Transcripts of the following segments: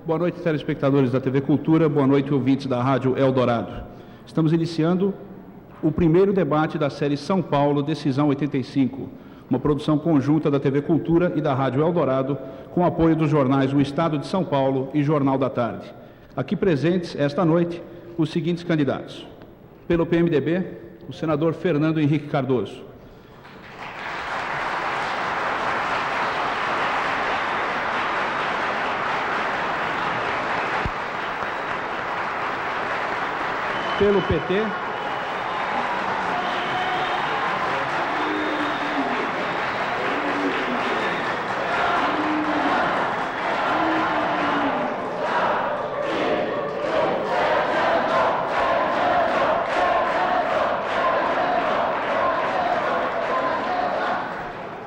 Boa noite, telespectadores da TV Cultura, boa noite, ouvintes da Rádio Eldorado. Estamos iniciando o primeiro debate da série São Paulo, Decisão 85, uma produção conjunta da TV Cultura e da Rádio Eldorado, com apoio dos jornais O Estado de São Paulo e Jornal da Tarde. Aqui presentes, esta noite, os seguintes candidatos. Pelo PMDB, o senador Fernando Henrique Cardoso. Pelo PT,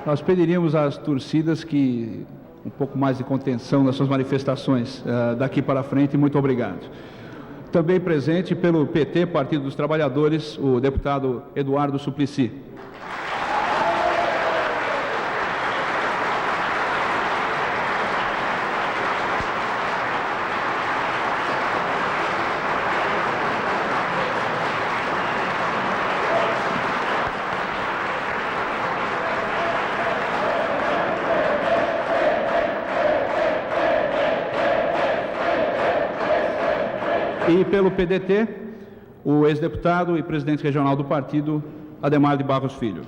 nós pediríamos às torcidas que um pouco mais de contenção nas suas manifestações daqui para frente. Muito obrigado. Também presente pelo PT, Partido dos Trabalhadores, o deputado Eduardo Suplicy. E pelo PDT, o ex-deputado e presidente regional do partido, Ademar de Barros Filho.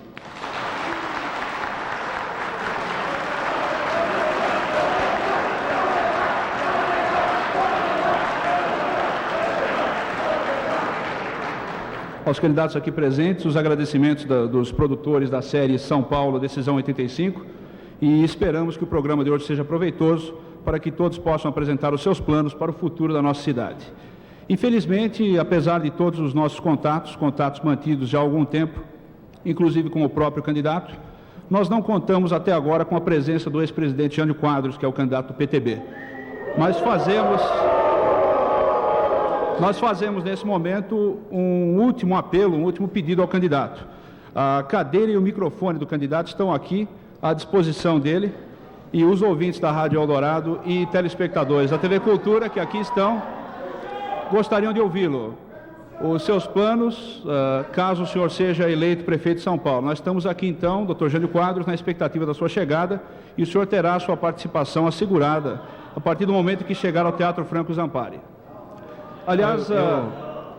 Aos candidatos aqui presentes, os agradecimentos dos produtores da série São Paulo, Decisão 85, e esperamos que o programa de hoje seja proveitoso para que todos possam apresentar os seus planos para o futuro da nossa cidade. Infelizmente, apesar de todos os nossos contatos mantidos já há algum tempo, inclusive com o próprio candidato, nós não contamos até agora com a presença do ex-presidente Jânio Quadros, que é o candidato do PTB. Nós fazemos nesse momento um último apelo, um último pedido ao candidato. A cadeira e o microfone do candidato estão aqui à disposição dele, e os ouvintes da Rádio Eldorado e telespectadores da TV Cultura, que aqui estão, gostariam de ouvi-lo. Os seus planos, caso o senhor seja eleito prefeito de São Paulo. Nós estamos aqui, então, doutor Jânio Quadros, na expectativa da sua chegada, e o senhor terá a sua participação assegurada a partir do momento que chegar ao Teatro Franco Zampari. Aliás,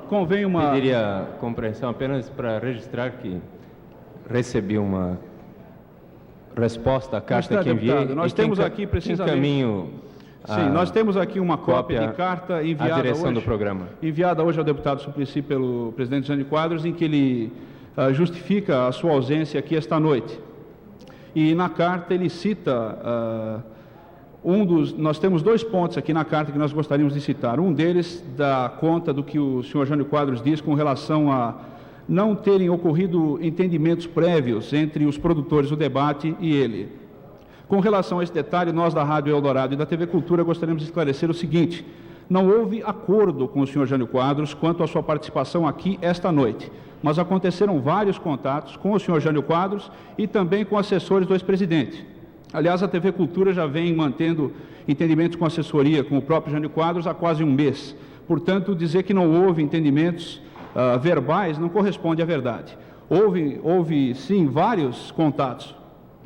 convém uma... Pediria compreensão apenas para registrar que recebi uma resposta à carta que enviei. Nós temos aqui precisamente... Encaminho... Sim, nós temos aqui uma cópia de carta enviada hoje ao deputado Suplicy pelo presidente Jânio Quadros, em que ele justifica a sua ausência aqui esta noite. E na carta ele cita nós temos dois pontos aqui na carta que nós gostaríamos de citar. Um deles dá conta do que o senhor Jânio Quadros diz com relação a não terem ocorrido entendimentos prévios entre os produtores do debate e ele. Com relação a esse detalhe, nós da Rádio Eldorado e da TV Cultura gostaríamos de esclarecer o seguinte: não houve acordo com o senhor Jânio Quadros quanto à sua participação aqui esta noite, mas aconteceram vários contatos com o senhor Jânio Quadros e também com assessores do ex-presidente. Aliás, a TV Cultura já vem mantendo entendimentos com assessoria com o próprio Jânio Quadros há quase um mês. Portanto, dizer que não houve entendimentos verbais não corresponde à verdade. Houve sim vários contatos.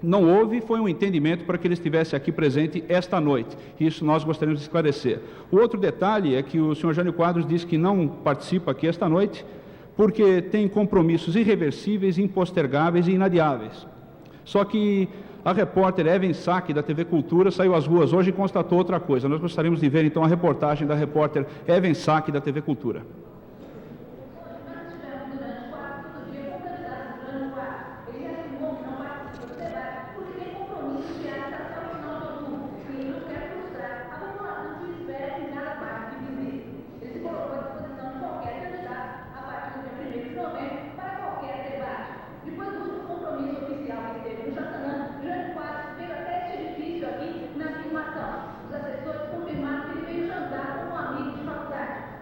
Não houve, foi um entendimento para que ele estivesse aqui presente esta noite. Isso nós gostaríamos de esclarecer. O outro detalhe é que o senhor Jânio Quadros disse que não participa aqui esta noite porque tem compromissos irreversíveis, impostergáveis e inadiáveis. Só que a repórter Evan Sack, da TV Cultura, saiu às ruas hoje e constatou outra coisa. Nós gostaríamos de ver, então, a reportagem da repórter Evan Sack, da TV Cultura.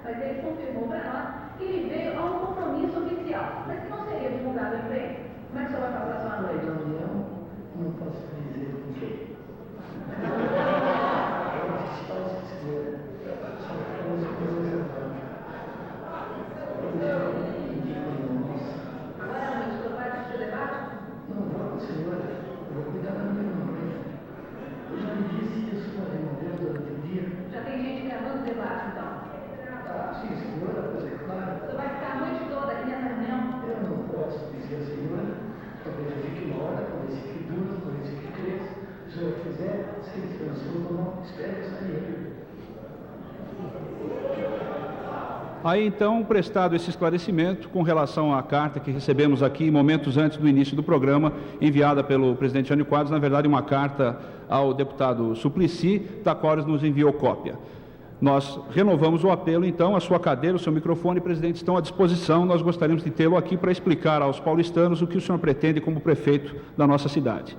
Mas ele confirmou para Aí, então, prestado esse esclarecimento com relação à carta que recebemos aqui momentos antes do início do programa, enviada pelo presidente Jânio Quadros, na verdade, uma carta ao deputado Suplicy, da qual ele nos enviou cópia. Nós renovamos o apelo, então, a sua cadeira, o seu microfone, presidente, estão à disposição. Nós gostaríamos de tê-lo aqui para explicar aos paulistanos o que o senhor pretende como prefeito da nossa cidade.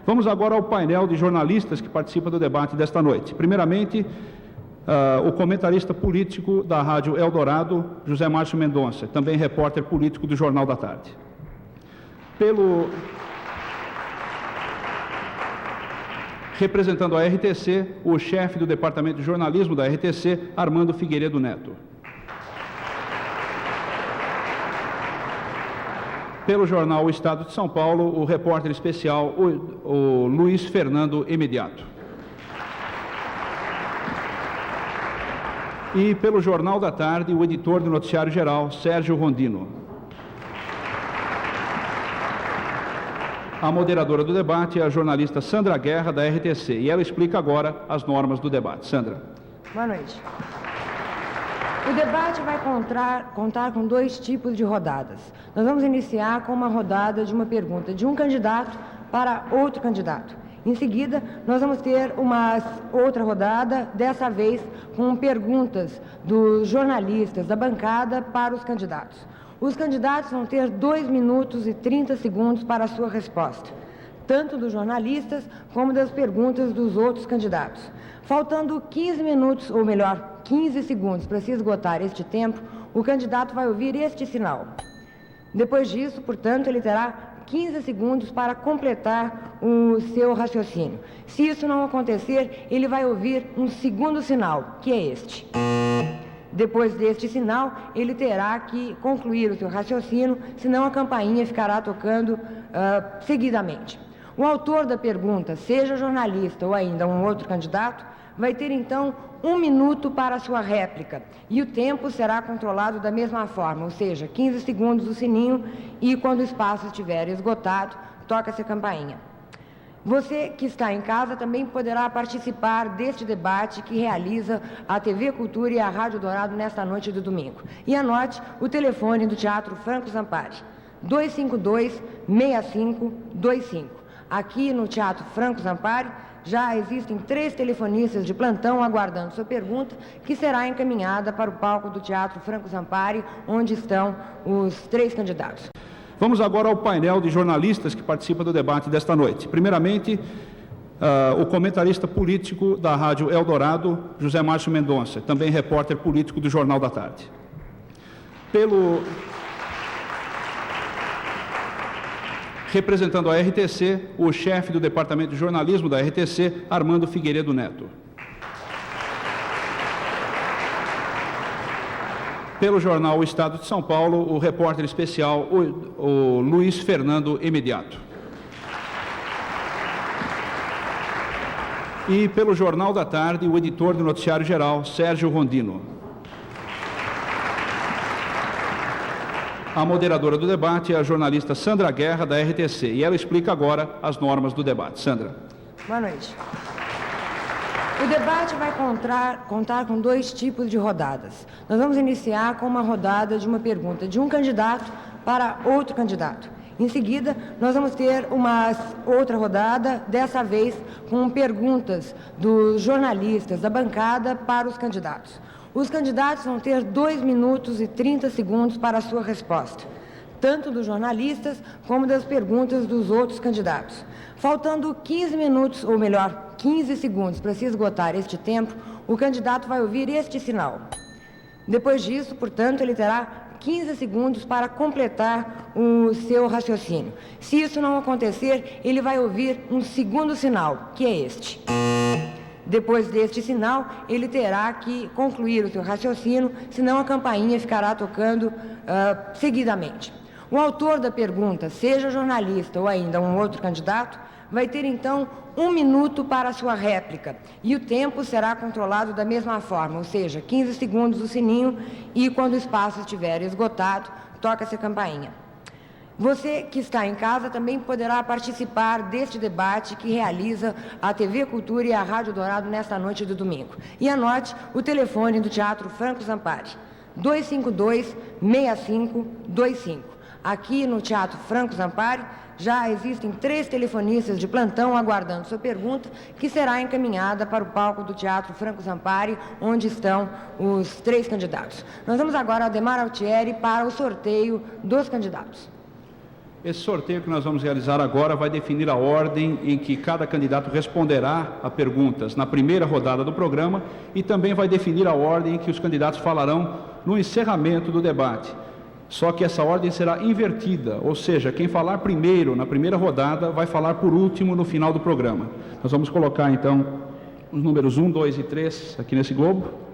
Vamos agora ao painel de jornalistas que participa do debate desta noite. Primeiramente, o comentarista político da Rádio Eldorado, José Márcio Mendonça, também repórter político do Jornal da Tarde. Representando a RTC, o chefe do Departamento de Jornalismo da RTC, Armando Figueiredo Neto. Pelo jornal O Estado de São Paulo, o repórter especial, o Luiz Fernando Imediato. E pelo Jornal da Tarde, o editor do Noticiário Geral, Sérgio Rondino. A moderadora do debate é a jornalista Sandra Guerra, da RTC, e ela explica agora as normas do debate. Sandra. Boa noite. O debate vai contar com 2 tipos de rodadas. Nós vamos iniciar com uma rodada de uma pergunta de um candidato para outro candidato. Em seguida, nós vamos ter uma outra rodada, dessa vez com perguntas dos jornalistas da bancada para os candidatos. Os candidatos vão ter 2 minutos e 30 segundos para a sua resposta, tanto dos jornalistas como das perguntas dos outros candidatos. Faltando 15 minutos, ou melhor, 15 segundos para se esgotar este tempo, o candidato vai ouvir este sinal. Depois disso, portanto, ele terá 15 segundos para completar o seu raciocínio. Se isso não acontecer, ele vai ouvir um segundo sinal, que é este. Depois deste sinal, ele terá que concluir o seu raciocínio, senão a campainha ficará tocando seguidamente. O autor da pergunta, seja jornalista ou ainda um outro candidato, vai ter então 1 minuto para a sua réplica, e o tempo será controlado da mesma forma, ou seja, 15 segundos o sininho, e quando o espaço estiver esgotado, toca-se a campainha. Você que está em casa também poderá participar deste debate que realiza a TV Cultura e a Rádio Dourado nesta noite do domingo. E anote o telefone do Teatro Franco Zampari, 252-6525. Aqui no Teatro Franco Zampari já existem 3 telefonistas de plantão aguardando sua pergunta, que será encaminhada para o palco do Teatro Franco Zampari, onde estão os 3 candidatos. Vamos agora ao painel de jornalistas que participa do debate desta noite. Primeiramente, o comentarista político da Rádio Eldorado, José Márcio Mendonça, também repórter político do Jornal da Tarde. Representando a RTC, o chefe do Departamento de Jornalismo da RTC, Armando Figueiredo Neto. Pelo jornal O Estado de São Paulo, o repórter especial, o Luiz Fernando Imediato. E pelo Jornal da Tarde, o editor do Noticiário Geral, Sérgio Rondino. A moderadora do debate é a jornalista Sandra Guerra, da RTC, e ela explica agora as normas do debate. Sandra. Boa noite. O debate vai contar com 2 tipos de rodadas. Nós vamos iniciar com uma rodada de uma pergunta de um candidato para outro candidato. Em seguida, nós vamos ter uma outra rodada, dessa vez com perguntas dos jornalistas da bancada para os candidatos. Os candidatos vão ter 2 minutos e 30 segundos para a sua resposta, tanto dos jornalistas como das perguntas dos outros candidatos. Faltando 15 minutos, ou melhor, 15 segundos para se esgotar este tempo, o candidato vai ouvir este sinal. Depois disso, portanto, ele terá 15 segundos para completar o seu raciocínio. Se isso não acontecer, ele vai ouvir um segundo sinal, que é este. Depois deste sinal, ele terá que concluir o seu raciocínio, senão a campainha ficará tocando seguidamente. O autor da pergunta, seja jornalista ou ainda um outro candidato, vai ter então 1 minuto para a sua réplica, e o tempo será controlado da mesma forma, ou seja, 15 segundos o sininho, e quando o espaço estiver esgotado, toca-se a campainha. Você que está em casa também poderá participar deste debate que realiza a TV Cultura e a Rádio Dourado nesta noite do domingo. E anote o telefone do Teatro Franco Zampari, 252-6525. Aqui no Teatro Franco Zampari já existem 3 telefonistas de plantão aguardando sua pergunta, que será encaminhada para o palco do Teatro Franco Zampari, onde estão os 3 candidatos. Nós vamos agora ao Ademar Altieri para o sorteio dos candidatos. Esse sorteio que nós vamos realizar agora vai definir a ordem em que cada candidato responderá a perguntas na primeira rodada do programa e também vai definir a ordem em que os candidatos falarão no encerramento do debate. Só que essa ordem será invertida, ou seja, quem falar primeiro na primeira rodada vai falar por último no final do programa. Nós vamos colocar então os números 1, 2 e 3 aqui nesse globo.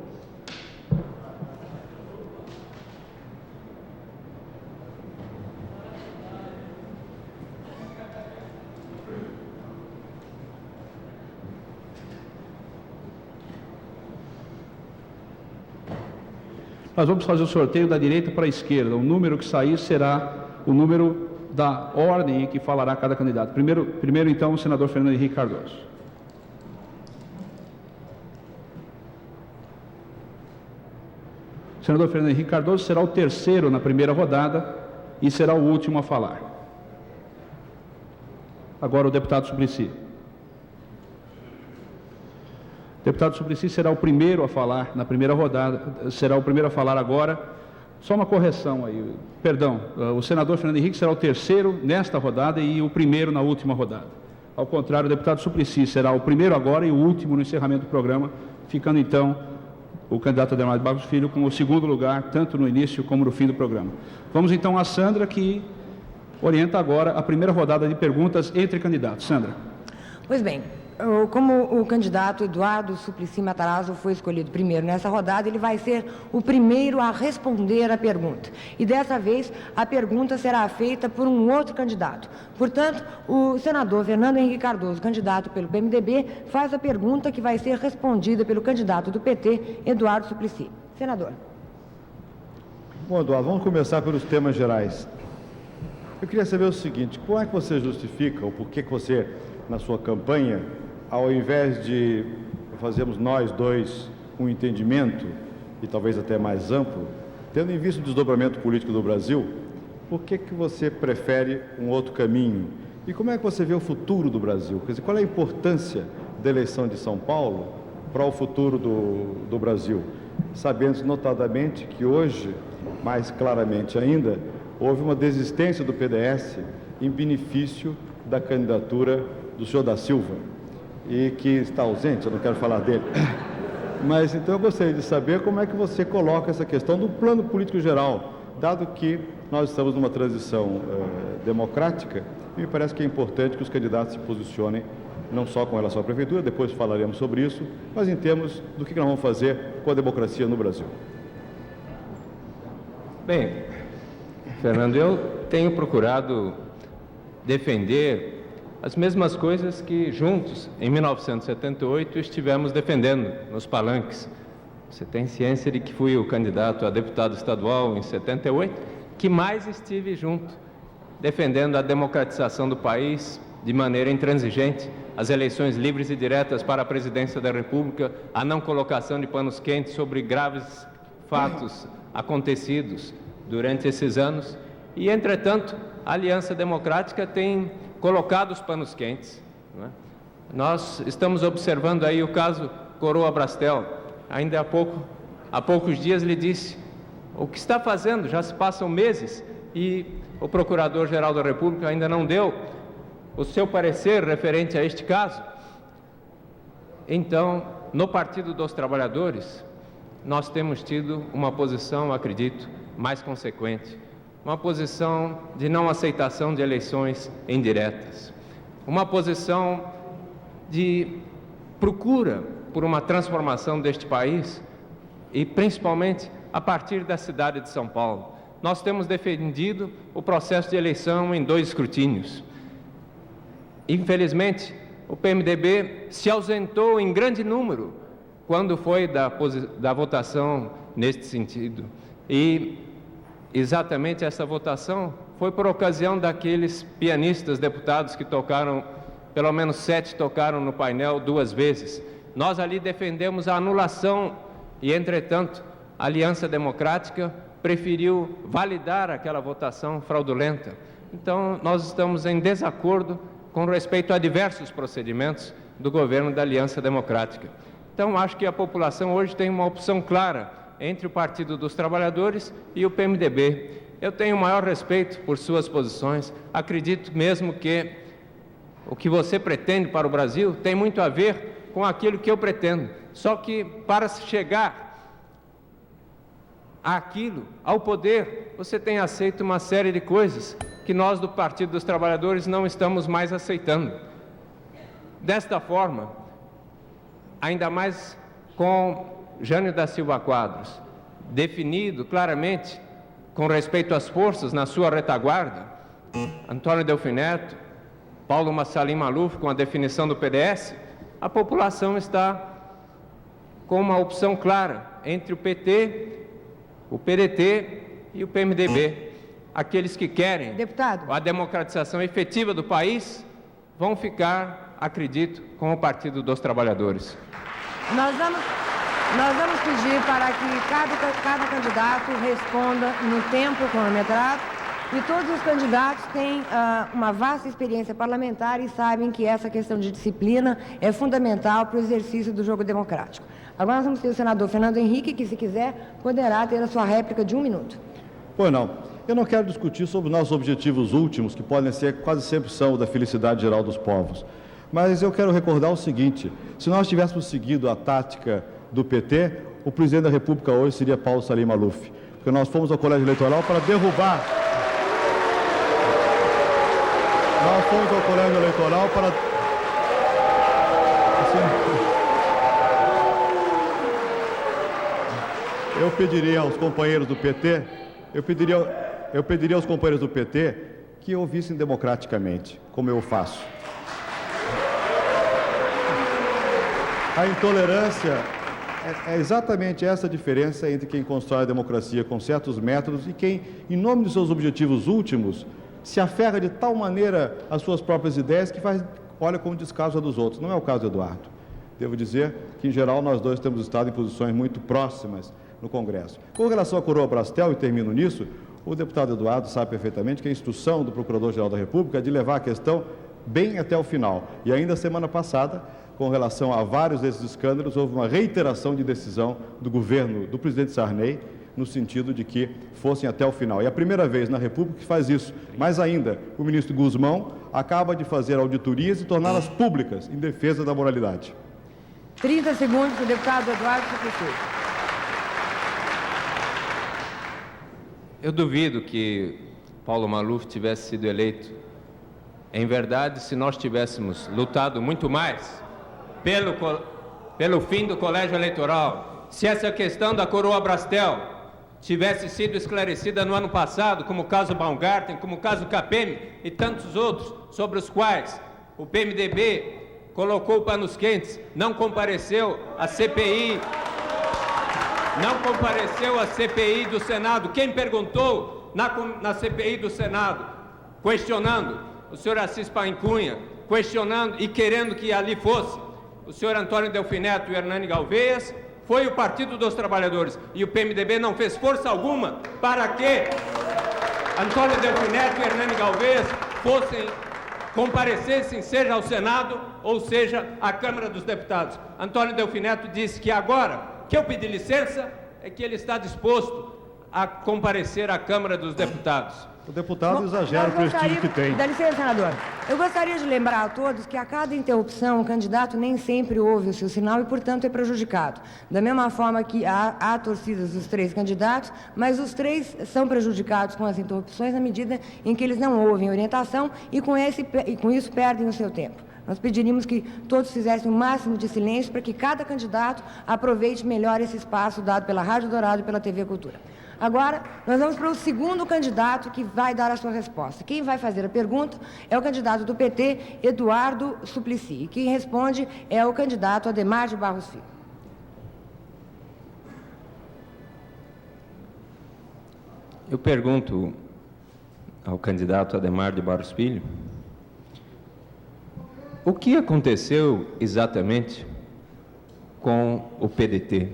Nós vamos fazer o sorteio da direita para a esquerda. O número que sair será o número da ordem em que falará cada candidato. Primeiro então, o senador Fernando Henrique Cardoso. O senador Fernando Henrique Cardoso será o terceiro na primeira rodada e será o último a falar. Agora o deputado Suplicy. O deputado Suplicy será o primeiro a falar na primeira rodada, será o primeiro a falar agora. Só uma correção aí, perdão, o senador Fernando Henrique será o terceiro nesta rodada e o primeiro na última rodada. Ao contrário, o deputado Suplicy será o primeiro agora e o último no encerramento do programa, ficando então o candidato Ademar de Barros Filho com o segundo lugar, tanto no início como no fim do programa. Vamos então a Sandra, que orienta agora a primeira rodada de perguntas entre candidatos. Sandra. Pois bem, como o candidato Eduardo Suplicy Matarazzo foi escolhido primeiro nessa rodada, ele vai ser o primeiro a responder a pergunta. E dessa vez, a pergunta será feita por um outro candidato. Portanto, o senador Fernando Henrique Cardoso, candidato pelo PMDB, faz a pergunta que vai ser respondida pelo candidato do PT, Eduardo Suplicy. Senador. Bom, Eduardo, vamos começar pelos temas gerais. Eu queria saber o seguinte, como é que você justifica, ou por que você, na sua campanha, ao invés de fazermos nós dois um entendimento, e talvez até mais amplo, tendo em vista o desdobramento político do Brasil, por que você prefere um outro caminho? E como é que você vê o futuro do Brasil? Quer dizer, qual é a importância da eleição de São Paulo para o futuro do Brasil? Sabendo notadamente que hoje, mais claramente ainda, houve uma desistência do PDS em benefício da candidatura do senhor da Silva, e que está ausente, eu não quero falar dele. Mas então eu gostaria de saber como é que você coloca essa questão do plano político geral, dado que nós estamos numa transição democrática, e me parece que é importante que os candidatos se posicionem não só com relação à prefeitura, depois falaremos sobre isso, mas em termos do que nós vamos fazer com a democracia no Brasil. Bem, Fernando, eu tenho procurado defender as mesmas coisas que juntos, em 1978, estivemos defendendo nos palanques. Você tem ciência de que fui o candidato a deputado estadual em 78, que mais estive junto, defendendo a democratização do país de maneira intransigente, as eleições livres e diretas para a presidência da República, a não colocação de panos quentes sobre graves fatos acontecidos durante esses anos. E, entretanto, a Aliança Democrática tem colocado os panos quentes, não é? Nós estamos observando aí o caso Coroa Brastel. Ainda há poucos dias lhe disse o que está fazendo, já se passam meses e o Procurador-Geral da República ainda não deu o seu parecer referente a este caso. Então, no Partido dos Trabalhadores, nós temos tido uma posição, acredito, mais consequente. Uma posição de não aceitação de eleições indiretas, uma posição de procura por uma transformação deste país e principalmente a partir da cidade de São Paulo. Nós temos defendido o processo de eleição em 2 escrutínios. Infelizmente, o PMDB se ausentou em grande número quando foi da votação neste sentido. E exatamente essa votação foi por ocasião daqueles pianistas deputados que tocaram, pelo menos 7 tocaram no painel 2 vezes. Nós ali defendemos a anulação e, entretanto, a Aliança Democrática preferiu validar aquela votação fraudulenta. Então, nós estamos em desacordo com respeito a diversos procedimentos do governo da Aliança Democrática. Então, acho que a população hoje tem uma opção clara entre o Partido dos Trabalhadores e o PMDB. Eu tenho o maior respeito por suas posições, acredito mesmo que o que você pretende para o Brasil tem muito a ver com aquilo que eu pretendo. Só que para chegar àquilo, ao poder, você tem aceito uma série de coisas que nós do Partido dos Trabalhadores não estamos mais aceitando. Desta forma, ainda mais com Jânio da Silva Quadros, definido claramente com respeito às forças na sua retaguarda, Antônio Delfim Neto, Paulo Massalim Maluf com a definição do PDS, a população está com uma opção clara entre o PT, o PDT e o PMDB. Aqueles que querem a democratização efetiva do país vão ficar, acredito, com o Partido dos Trabalhadores. Nós vamos pedir para que cada candidato responda no tempo cronometrado, e todos os candidatos têm uma vasta experiência parlamentar e sabem que essa questão de disciplina é fundamental para o exercício do jogo democrático. Agora nós vamos ter o senador Fernando Henrique, que, se quiser, poderá ter a sua réplica de 1 minuto. Pois não. Eu não quero discutir sobre nossos objetivos últimos, que podem ser, quase sempre são, o da felicidade geral dos povos. Mas eu quero recordar o seguinte: se nós tivéssemos seguido a tática do PT, o presidente da República hoje seria Paulo Massalim Maluf, porque nós fomos ao colégio eleitoral para derrubar. Nós fomos ao colégio eleitoral para... Eu pediria aos companheiros do PT, eu pediria aos companheiros do PT que ouvissem democraticamente, como eu faço. A intolerância é exatamente essa a diferença entre quem constrói a democracia com certos métodos e quem, em nome dos seus objetivos últimos, se aferra de tal maneira às suas próprias ideias que olha como descaso a dos outros. Não é o caso do Eduardo. Devo dizer que, em geral, nós dois temos estado em posições muito próximas no Congresso. Com relação à coroa Brastel, e termino nisso, o deputado Eduardo sabe perfeitamente que a instrução do Procurador-Geral da República é de levar a questão bem até o final. E ainda semana passada, com relação a vários desses escândalos, houve uma reiteração de decisão do governo do presidente Sarney, no sentido de que fossem até o final. E é a primeira vez na República que faz isso. Mais ainda, o ministro Guzmão acaba de fazer auditorias e torná-las públicas, em defesa da moralidade. 30 segundos para o deputado Eduardo Suplicy. Eu duvido que Paulo Maluf tivesse sido eleito. Em verdade, se nós tivéssemos lutado muito mais pelo fim do colégio eleitoral, se essa questão da coroa Brastel tivesse sido esclarecida no ano passado, como o caso Baumgarten, como o caso Capem e tantos outros, sobre os quais o PMDB colocou panos quentes, não compareceu à CPI, do Senado. Quem perguntou na CPI do Senado, questionando o senhor Assis Pancunha, questionando e querendo que ali fosse o senhor Antônio Delfim Neto e Hernani Galvez, foi o Partido dos Trabalhadores, e o PMDB não fez força alguma para que Antônio Delfim Neto e Hernani Galvez comparecessem, seja ao Senado ou seja à Câmara dos Deputados. Antônio Delfim Neto disse que agora que eu pedi licença é que ele está disposto a comparecer à Câmara dos Deputados. O deputado exagera o prestígio que tem. Dá licença, senador. Eu gostaria de lembrar a todos que a cada interrupção o candidato nem sempre ouve o seu sinal e, portanto, é prejudicado. Da mesma forma que há torcidas dos 3 candidatos, mas os 3 são prejudicados com as interrupções na medida em que eles não ouvem orientação e com isso perdem o seu tempo. Nós pediríamos que todos fizessem o máximo de silêncio para que cada candidato aproveite melhor esse espaço dado pela Rádio Dourado e pela TV Cultura. Agora, nós vamos para o segundo candidato que vai dar a sua resposta. Quem vai fazer a pergunta é o candidato do PT, Eduardo Suplicy. E quem responde é o candidato Adhemar de Barros Filho. Eu pergunto ao candidato Adhemar de Barros Filho o que aconteceu exatamente com o PDT.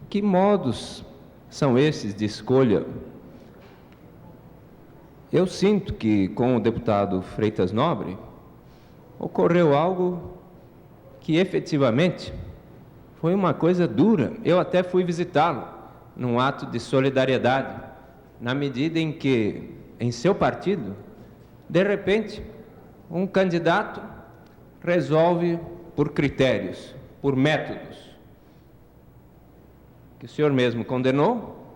Que modos são esses de escolha? Eu sinto que, com o deputado Freitas Nobre, ocorreu algo que efetivamente foi uma coisa dura. Eu até fui visitá-lo num ato de solidariedade, na medida em que, em seu partido, de repente, um candidato resolve, por critérios, por métodos, que o senhor mesmo condenou,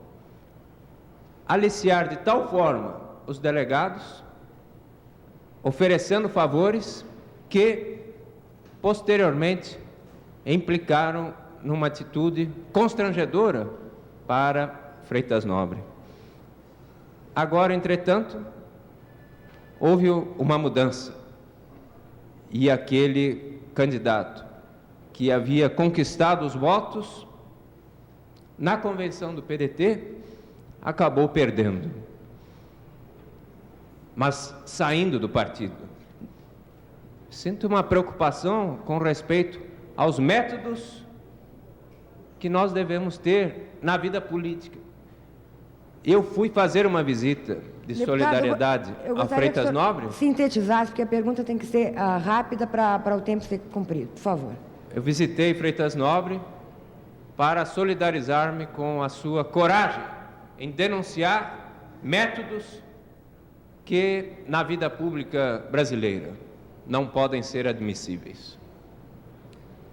aliciar de tal forma os delegados, oferecendo favores que, posteriormente, implicaram numa atitude constrangedora para Freitas Nobre. Agora, entretanto, houve uma mudança e aquele candidato que havia conquistado os votos na convenção do PDT acabou perdendo, mas saindo do partido. Sinto uma preocupação com respeito aos métodos que nós devemos ter na vida política. Eu fui fazer uma visita de solidariedade a Freitas Nobre. Sintetizar, porque a pergunta tem que ser rápida para o tempo ser cumprido, por favor. Eu visitei Freitas Nobre para solidarizar-me com a sua coragem em denunciar métodos que, na vida pública brasileira, não podem ser admissíveis.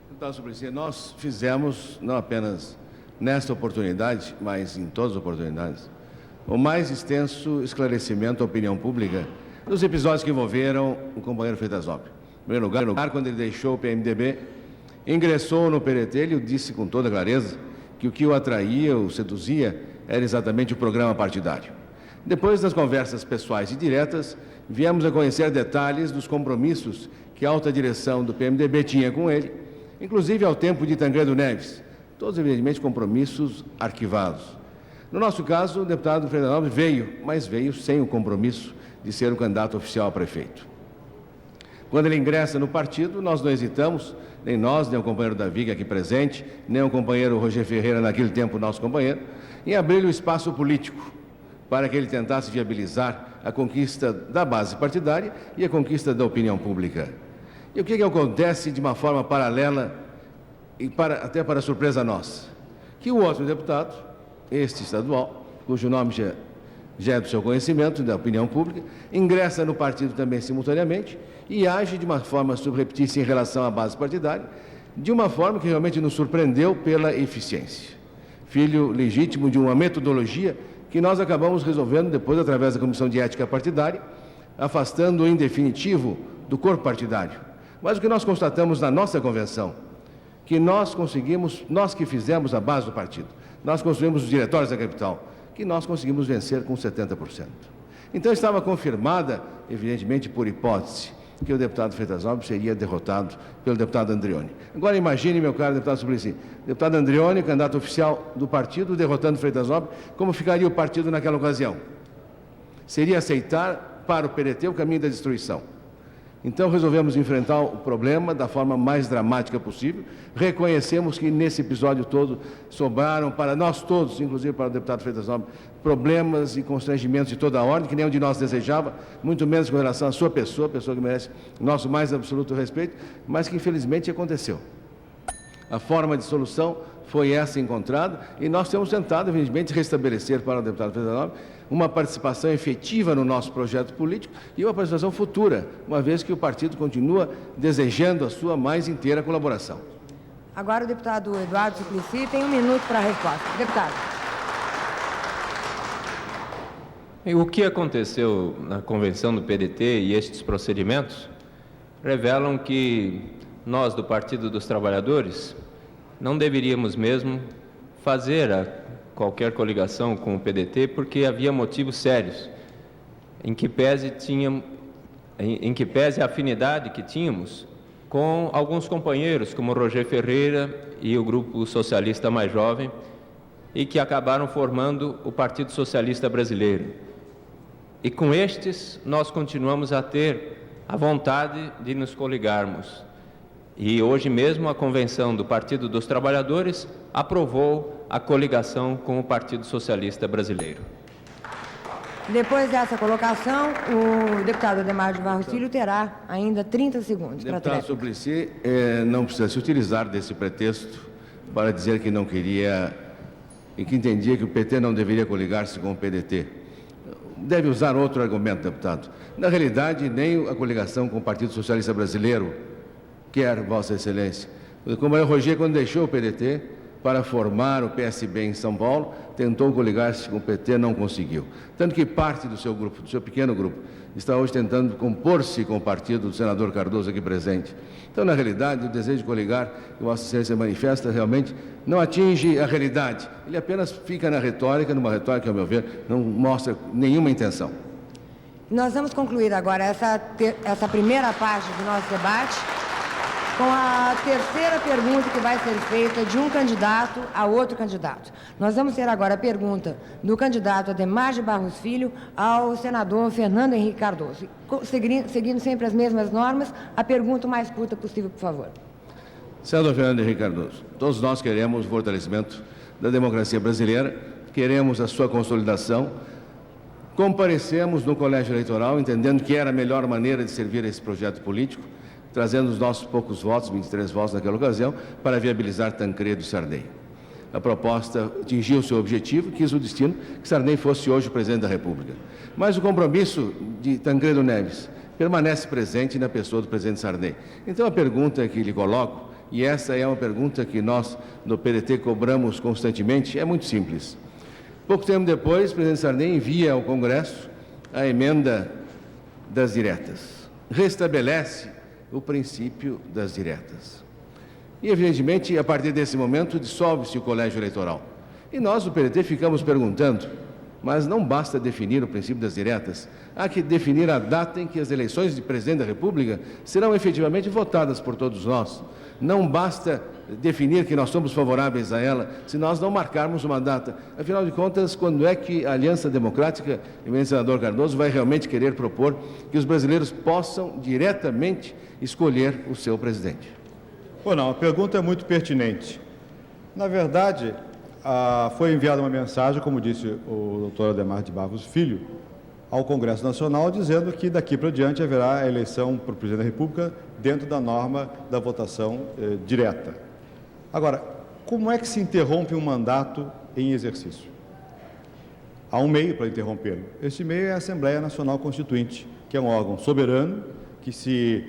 Deputado Suplicy, nós fizemos, não apenas nesta oportunidade, mas em todas as oportunidades, o mais extenso esclarecimento à opinião pública dos episódios que envolveram o companheiro Freitas Nobre. Em primeiro lugar, quando ele deixou o PMDB, ingressou no PDT, ele disse com toda clareza que o que o atraía, o seduzia, era exatamente o programa partidário. Depois das conversas pessoais e diretas, viemos a conhecer detalhes dos compromissos que a alta direção do PMDB tinha com ele, inclusive ao tempo de Tancredo Neves, todos evidentemente compromissos arquivados. No nosso caso, o deputado Freitas Nobre veio, mas veio sem o compromisso de ser o candidato oficial a prefeito. Quando ele ingressa no partido, nós não hesitamos, nem nós, nem o companheiro Davi aqui presente, nem o companheiro Roger Ferreira, naquele tempo nosso companheiro, em abrir o espaço político para que ele tentasse viabilizar a conquista da base partidária e a conquista da opinião pública. E o que acontece de uma forma paralela e até para surpresa nossa? Que o outro deputado, este estadual, cujo nome já é do seu conhecimento, da opinião pública, ingressa no partido também simultaneamente e age de uma forma subreptícia em relação à base partidária, de uma forma que realmente nos surpreendeu pela eficiência. Filho legítimo de uma metodologia que nós acabamos resolvendo depois através da Comissão de Ética Partidária, afastando em definitivo do corpo partidário. Mas o que nós constatamos na nossa convenção, que nós conseguimos, nós que fizemos a base do partido, nós construímos os diretórios da capital, que nós conseguimos vencer com 70%. Então estava confirmada, evidentemente por hipótese, que o deputado Freitas Nobre seria derrotado pelo deputado Andreoni. Agora imagine, meu caro deputado Suplicy, deputado Andreoni, candidato oficial do partido, derrotando Freitas Nobre, como ficaria o partido naquela ocasião? Seria aceitar para o PDT o caminho da destruição. Então resolvemos enfrentar o problema da forma mais dramática possível. Reconhecemos que nesse episódio todo sobraram para nós todos, inclusive para o deputado Freitas Nobre, problemas e constrangimentos de toda a ordem, que nenhum de nós desejava, muito menos com relação à sua pessoa que merece o nosso mais absoluto respeito, mas que infelizmente aconteceu. A forma de solução foi essa encontrada e nós temos tentado, evidentemente, restabelecer para o deputado Freitas Nobre uma participação efetiva no nosso projeto político e uma participação futura, uma vez que o partido continua desejando a sua mais inteira colaboração. Agora o deputado Eduardo Suplicy tem 1 minuto para a resposta. Deputado. O que aconteceu na convenção do PDT e estes procedimentos revelam que nós, do Partido dos Trabalhadores, não deveríamos mesmo fazer qualquer coligação com o PDT, porque havia motivos sérios, em que pese a afinidade que tínhamos com alguns companheiros, como Roger Ferreira e o Grupo Socialista Mais Jovem, e que acabaram formando o Partido Socialista Brasileiro. E com estes, nós continuamos a ter a vontade de nos coligarmos. E hoje mesmo a convenção do Partido dos Trabalhadores aprovou a coligação com o Partido Socialista Brasileiro. Depois dessa colocação, o deputado Ademar de Barros Filho terá ainda 30 segundos para Deputado Suplicy, não precisa se utilizar desse pretexto para dizer que não queria e que entendia que o PT não deveria coligar-se com o PDT. Deve usar outro argumento, deputado. Na realidade, nem a coligação com o Partido Socialista Brasileiro quer, Vossa Excelência. O Coronel Roger, quando deixou o PDT para formar o PSB em São Paulo, tentou coligar-se com o PT, não conseguiu. Tanto que parte do seu grupo, do seu pequeno grupo, está hoje tentando compor-se com o partido do senador Cardoso aqui presente. Então, na realidade, o desejo de coligar que Vossa Excelência manifesta realmente não atinge a realidade. Ele apenas fica na retórica, numa retórica que, ao meu ver, não mostra nenhuma intenção. Nós vamos concluir agora essa primeira parte do nosso debate com a terceira pergunta que vai ser feita de um candidato a outro candidato. Nós vamos ter agora a pergunta do candidato Ademar de Barros Filho ao senador Fernando Henrique Cardoso. Seguindo sempre as mesmas normas, a pergunta o mais curta possível, por favor. Senador Fernando Henrique Cardoso, todos nós queremos o fortalecimento da democracia brasileira, queremos a sua consolidação. Comparecemos no colégio eleitoral, entendendo que era a melhor maneira de servir esse projeto político, trazendo os nossos poucos votos, 23 votos naquela ocasião, para viabilizar Tancredo Sarney. A proposta atingiu o seu objetivo, quis o destino que Sarney fosse hoje o presidente da República. Mas o compromisso de Tancredo Neves permanece presente na pessoa do presidente Sarney. Então a pergunta que lhe coloco, e essa é uma pergunta que nós do PDT cobramos constantemente, é muito simples. Pouco tempo depois, o presidente Sarney envia ao Congresso a emenda das diretas. Restabelece o princípio das diretas. E, evidentemente, a partir desse momento, dissolve-se o colégio eleitoral. E nós, do PDT, ficamos perguntando, mas não basta definir o princípio das diretas, há que definir a data em que as eleições de presidente da República serão efetivamente votadas por todos nós. Não basta definir que nós somos favoráveis a ela, se nós não marcarmos uma data. Afinal de contas, quando é que a Aliança Democrática, o senador Cardoso, vai realmente querer propor que os brasileiros possam diretamente escolher o seu presidente? Bom, não, a pergunta é muito pertinente. Na verdade, foi enviada uma mensagem, como disse o doutor Ademar de Barros Filho, ao Congresso Nacional, dizendo que daqui para diante haverá a eleição para o presidente da República dentro da norma da votação direta. Agora, como é que se interrompe um mandato em exercício? Há um meio para interrompê-lo. Esse meio é a Assembleia Nacional Constituinte, que é um órgão soberano que se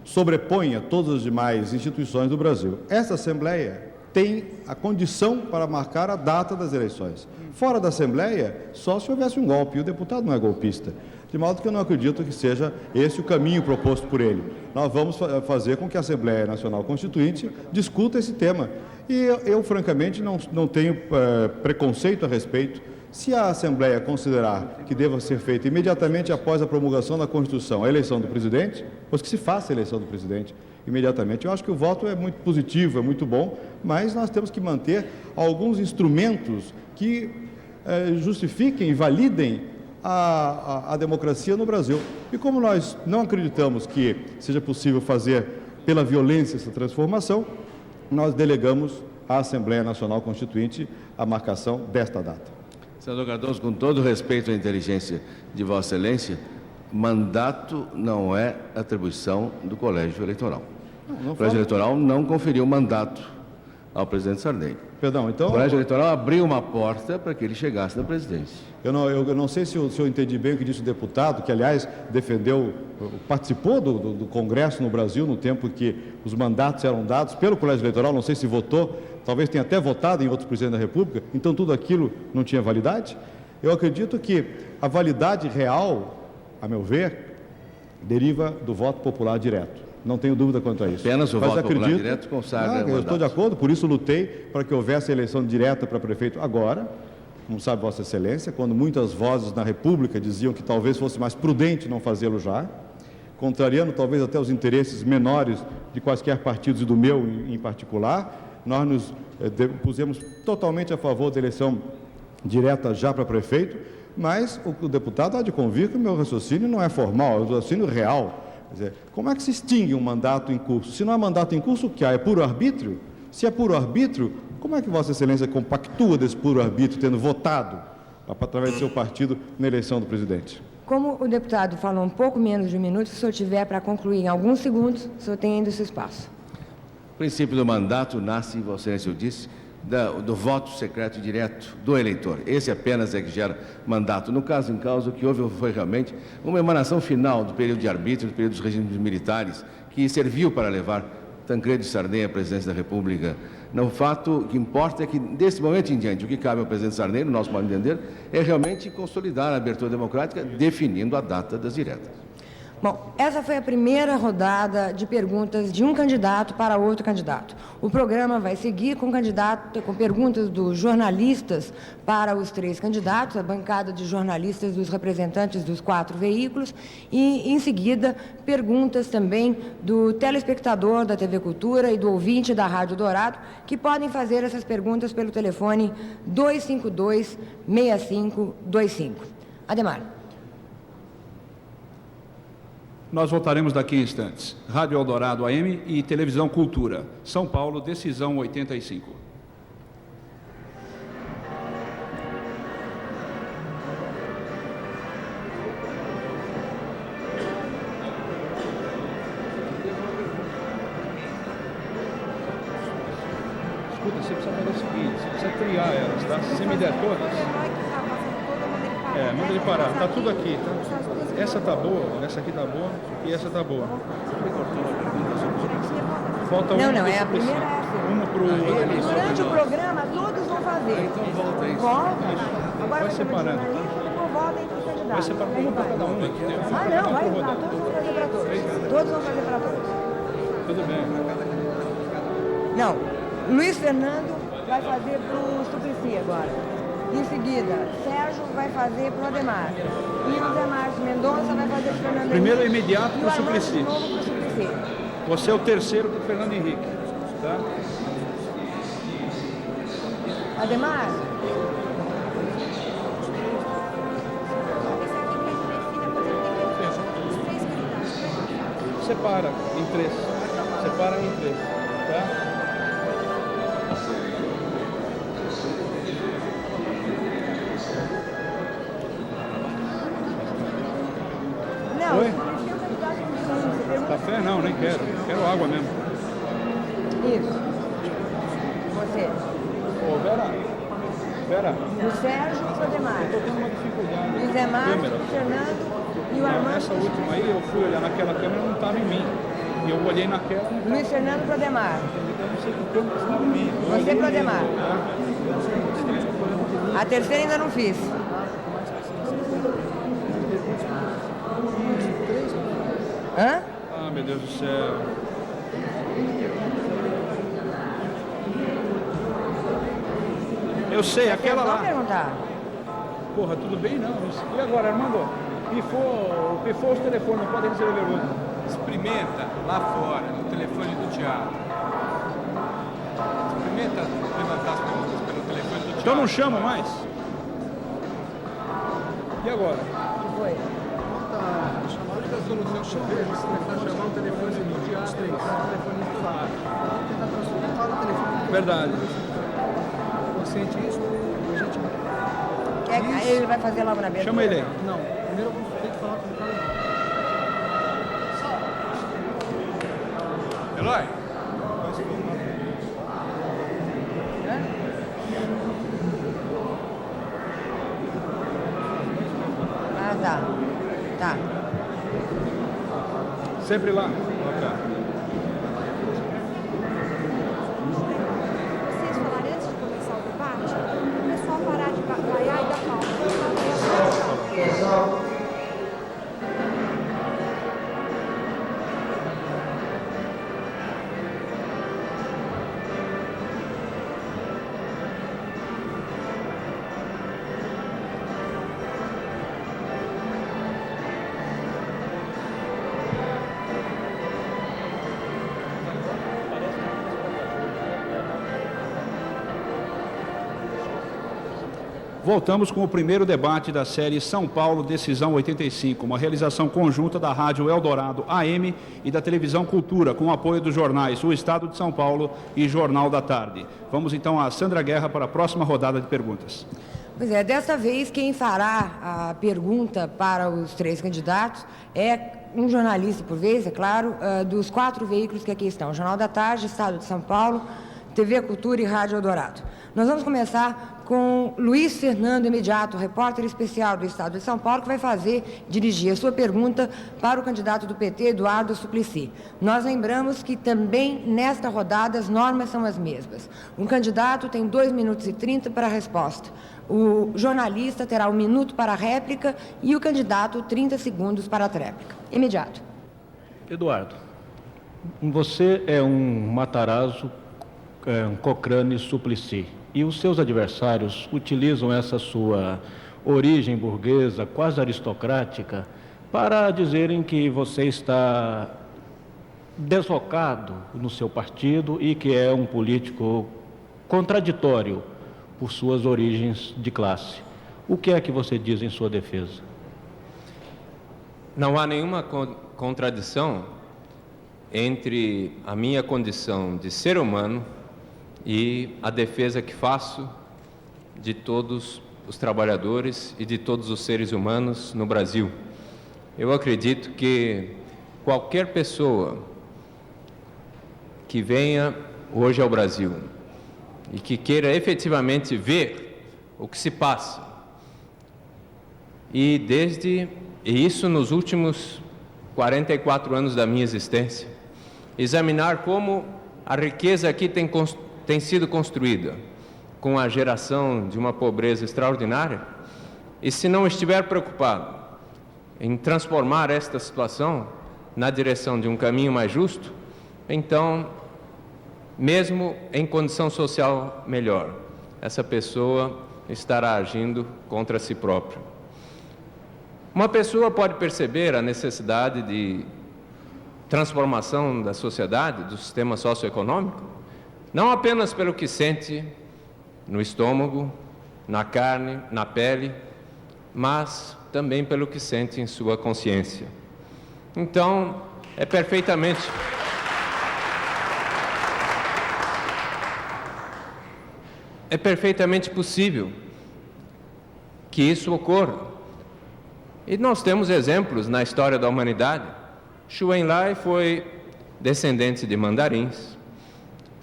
sobrepõe a todas as demais instituições do Brasil. Essa Assembleia tem a condição para marcar a data das eleições. Fora da Assembleia, só se houvesse um golpe, e o deputado não é golpista. De modo que eu não acredito que seja esse o caminho proposto por ele. Nós vamos fazer com que a Assembleia Nacional Constituinte discuta esse tema. E eu francamente, não tenho preconceito a respeito. Se a Assembleia considerar que deva ser feita imediatamente após a promulgação da Constituição a eleição do presidente, pois que se faça a eleição do presidente imediatamente. Eu acho que o voto é muito positivo, é muito bom, mas nós temos que manter alguns instrumentos que justifiquem e validem a democracia no Brasil. E como nós não acreditamos que seja possível fazer pela violência essa transformação, nós delegamos à Assembleia Nacional Constituinte a marcação desta data. Senador Cardoso, com todo respeito à inteligência de Vossa Excelência, mandato não é atribuição do Colégio Eleitoral. O Colégio Eleitoral não conferiu mandato ao presidente Sarney. Perdão, então... O Colégio Eleitoral abriu uma porta para que ele chegasse na presidência. Eu não sei se eu entendi bem o que disse o deputado, que, aliás, participou do Congresso no Brasil no tempo que os mandatos eram dados pelo Colégio Eleitoral, não sei se votou, talvez tenha até votado em outros presidentes da República, então tudo aquilo não tinha validade. Eu acredito que a validade real, a meu ver, deriva do voto popular direto. Não tenho dúvida quanto a isso. Apenas o voto popular direto consagra eu estou de acordo, por isso lutei para que houvesse a eleição direta para prefeito agora, como sabe Vossa Excelência, quando muitas vozes na República diziam que talvez fosse mais prudente não fazê-lo já, contrariando talvez até os interesses menores de quaisquer partidos e do meu em particular. Nós nos pusemos totalmente a favor da eleição direta já para prefeito, mas o deputado há de convir que o meu raciocínio não é formal, é um raciocínio real. Quer dizer, como é que se extingue um mandato em curso? Se não é mandato em curso, o que há? É puro arbítrio? Se é puro arbítrio, como é que Vossa Excelência compactua desse puro arbítrio, tendo votado, através do seu partido, na eleição do presidente? Como o deputado falou um pouco menos de um minuto, se o senhor tiver para concluir em alguns segundos, o senhor tem ainda esse espaço. O princípio do mandato nasce, Vossa Excelência, eu disse, do voto secreto e direto do eleitor. Esse apenas é que gera mandato. No caso em causa, o que houve foi realmente uma emanação final do período de arbítrio, do período dos regimes militares, que serviu para levar Tancredo Sarney à presidência da República. O fato que importa é que, desse momento em diante, o que cabe ao presidente Sarney, no nosso modo de entender, é realmente consolidar a abertura democrática, definindo a data das diretas. Bom, essa foi a primeira rodada de perguntas de um candidato para outro candidato. O programa vai seguir com perguntas dos jornalistas para os 3 candidatos, a bancada de jornalistas dos representantes dos 4 veículos, e, em seguida, perguntas também do telespectador da TV Cultura e do ouvinte da Rádio Dourado, que podem fazer essas perguntas pelo telefone 252-6525. Ademar. Nós voltaremos daqui a instantes. Rádio Eldorado AM e Televisão Cultura. São Paulo, decisão 85. Escuta, você precisa fazer o seguinte, você precisa triar elas, tá? Se você me der todas... manda ele parar. Tá tudo aqui, tá? Essa tá boa, essa aqui tá boa e essa tá boa. Falta uma. Não, é a primeira é assim. Uma pro... Durante o programa, todos vão fazer. Então volta isso. Volta. Agora Vai separando. Volta entre os candidatos. Vai separar uma para cada um. Não, vai. Todos vão fazer para todos. Todos vão fazer para todos. Tudo bem. Não. Luiz Fernando vai fazer para o Suplicy agora. Em seguida, Sérgio vai fazer para o Ademar. E o Zé Márcio Mendonça vai fazer para o Fernando Primeiro Henrique. imediato para o Suplicy. Suplicy. Você é o terceiro para o Fernando Henrique. Tá? Ademar? Separa em 3. Separa em 3. Tá? Não, Oi? Café não, nem quero. Quero água mesmo. Isso. Você. Ô, Vera. O Sérgio e o Ademar. Eu tô tendo uma dificuldade. O Zé Márcio, o Fernando e o Armando. Nessa última aí, eu fui olhar naquela câmera, não estava em mim. E eu olhei naquela... Luiz Fernando para o Ademar. Eu não sei que câmera estava em mim. Você para o Ademar. A terceira ainda não fiz. Hã? Ah, meu Deus do céu. Eu sei, aquela lá. Vamos perguntar. Porra, tudo bem não. E agora, Armando? Pifou os telefones, não podem receber pergunta. Experimenta lá fora, no telefone do teatro. Experimenta levantar as perguntas pelo telefone do teatro. Então não chamo mais? E agora? O que foi? A única solução que eu vejo é chamar o telefone do teatro, o telefone do celular. Tentar transformar para o telefone. Verdade. Consciente isso, a gente... Ele vai fazer logo na abertura? Chama ele aí. Não, primeiro eu vou ter que falar com o cara. Eloy! Ah, tá. Tá. Sempre lá. Vocês falarem antes de começar o debate, o pessoal parar de vaiar e dar palma. Voltamos com o primeiro debate da série São Paulo Decisão 85, uma realização conjunta da Rádio Eldorado AM e da Televisão Cultura, com o apoio dos jornais O Estado de São Paulo e Jornal da Tarde. Vamos então a Sandra Guerra para a próxima rodada de perguntas. Pois é, dessa vez quem fará a pergunta para os três candidatos é um jornalista por vez, é claro, dos 4 veículos que aqui estão: Jornal da Tarde, Estado de São Paulo, TV Cultura e Rádio Eldorado. Nós vamos começar com Luiz Fernando Imediato, repórter especial do Estado de São Paulo, que vai dirigir a sua pergunta para o candidato do PT, Eduardo Suplicy. Nós lembramos que também nesta rodada as normas são as mesmas. Um candidato tem 2 minutos e 30 para a resposta. O jornalista terá 1 minuto para a réplica e o candidato 30 segundos para a tréplica. Imediato. Eduardo, você é um Matarazzo, um Cochrane Suplicy, e os seus adversários utilizam essa sua origem burguesa, quase aristocrática, para dizerem que você está deslocado no seu partido e que é um político contraditório por suas origens de classe. O que é que você diz em sua defesa? Não há nenhuma contradição entre a minha condição de ser humano e a defesa que faço de todos os trabalhadores e de todos os seres humanos no Brasil. Eu acredito que qualquer pessoa que venha hoje ao Brasil e que queira efetivamente ver o que se passa, e isso nos últimos 44 anos da minha existência, examinar como a riqueza aqui tem sido construída com a geração de uma pobreza extraordinária, e se não estiver preocupado em transformar esta situação na direção de um caminho mais justo, então, mesmo em condição social melhor, essa pessoa estará agindo contra si própria. Uma pessoa pode perceber a necessidade de transformação da sociedade, do sistema socioeconômico, não apenas pelo que sente no estômago, na carne, na pele, mas também pelo que sente em sua consciência. Então, é perfeitamente possível que isso ocorra. E nós temos exemplos na história da humanidade. Zhou Enlai foi descendente de mandarins.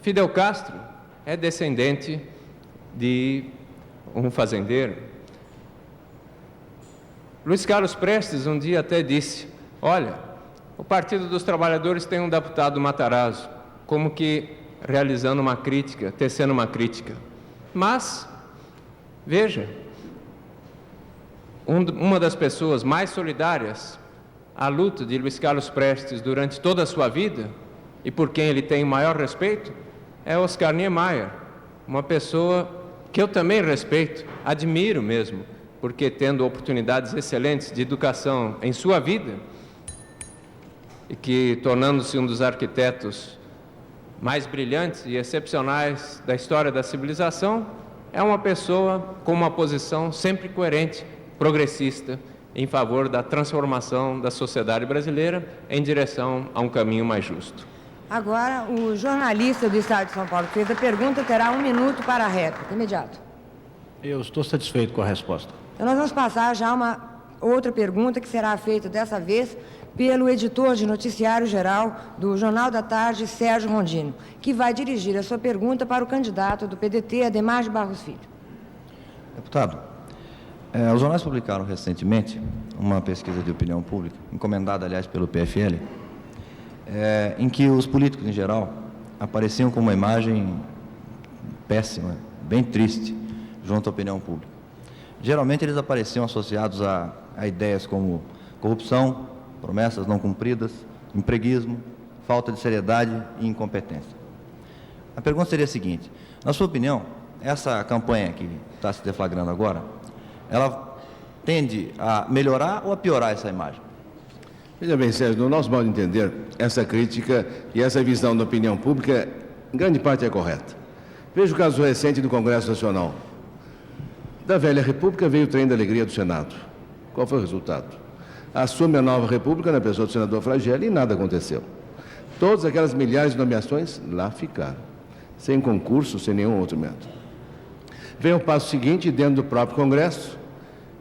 Fidel Castro é descendente de um fazendeiro. Luiz Carlos Prestes um dia até disse: olha, o Partido dos Trabalhadores tem um deputado Matarazzo, como que realizando uma crítica, tecendo uma crítica. Mas, veja, uma das pessoas mais solidárias à luta de Luiz Carlos Prestes durante toda a sua vida, e por quem ele tem o maior respeito, é Oscar Niemeyer, uma pessoa que eu também respeito, admiro mesmo, porque tendo oportunidades excelentes de educação em sua vida, e que tornando-se um dos arquitetos mais brilhantes e excepcionais da história da civilização, é uma pessoa com uma posição sempre coerente, progressista, em favor da transformação da sociedade brasileira em direção a um caminho mais justo. Agora, o jornalista do Estado de São Paulo que fez a pergunta terá 1 minuto para a réplica. Imediato. Eu estou satisfeito com a resposta. Então, nós vamos passar já uma outra pergunta que será feita dessa vez pelo editor de noticiário geral do Jornal da Tarde, Sérgio Rondino, que vai dirigir a sua pergunta para o candidato do PDT, Adhemar de Barros Filho. Deputado, os jornais publicaram recentemente uma pesquisa de opinião pública, encomendada, aliás, pelo PFL, em que os políticos, em geral, apareciam com uma imagem péssima, bem triste, junto à opinião pública. Geralmente, eles apareciam associados a ideias como corrupção, promessas não cumpridas, empreguismo, falta de seriedade e incompetência. A pergunta seria a seguinte: na sua opinião, essa campanha que está se deflagrando agora, ela tende a melhorar ou a piorar essa imagem? Veja bem, Sérgio, no nosso modo de entender, essa crítica e essa visão da opinião pública, em grande parte, é correta. Veja o caso recente do Congresso Nacional. Da velha República veio o trem da alegria do Senado. Qual foi o resultado? Assume a nova República na pessoa do senador Fragelli e nada aconteceu. Todas aquelas milhares de nomeações lá ficaram, sem concurso, sem nenhum outro método. Vem o passo seguinte, dentro do próprio Congresso,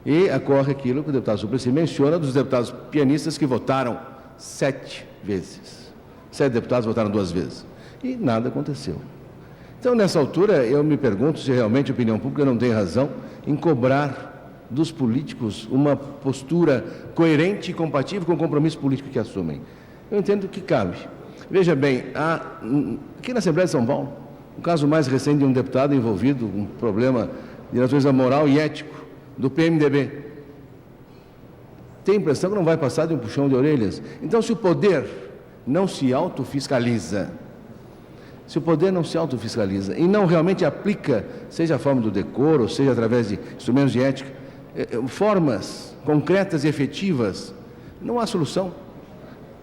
e ocorre aquilo que o deputado Suplicy menciona dos deputados pianistas que votaram 7 vezes. 7 deputados votaram 2 vezes. E nada aconteceu. Então, nessa altura, eu me pergunto se realmente a opinião pública não tem razão em cobrar dos políticos uma postura coerente e compatível com o compromisso político que assumem. Eu entendo que cabe. Veja bem, aqui na Assembleia de São Paulo, o caso mais recente de um deputado envolvido com um problema de natureza moral e ético do PMDB. Tem a impressão que não vai passar de um puxão de orelhas. Então, se o poder não se autofiscaliza, e não realmente aplica, seja a forma do decoro, seja através de instrumentos de ética, formas concretas e efetivas, não há solução.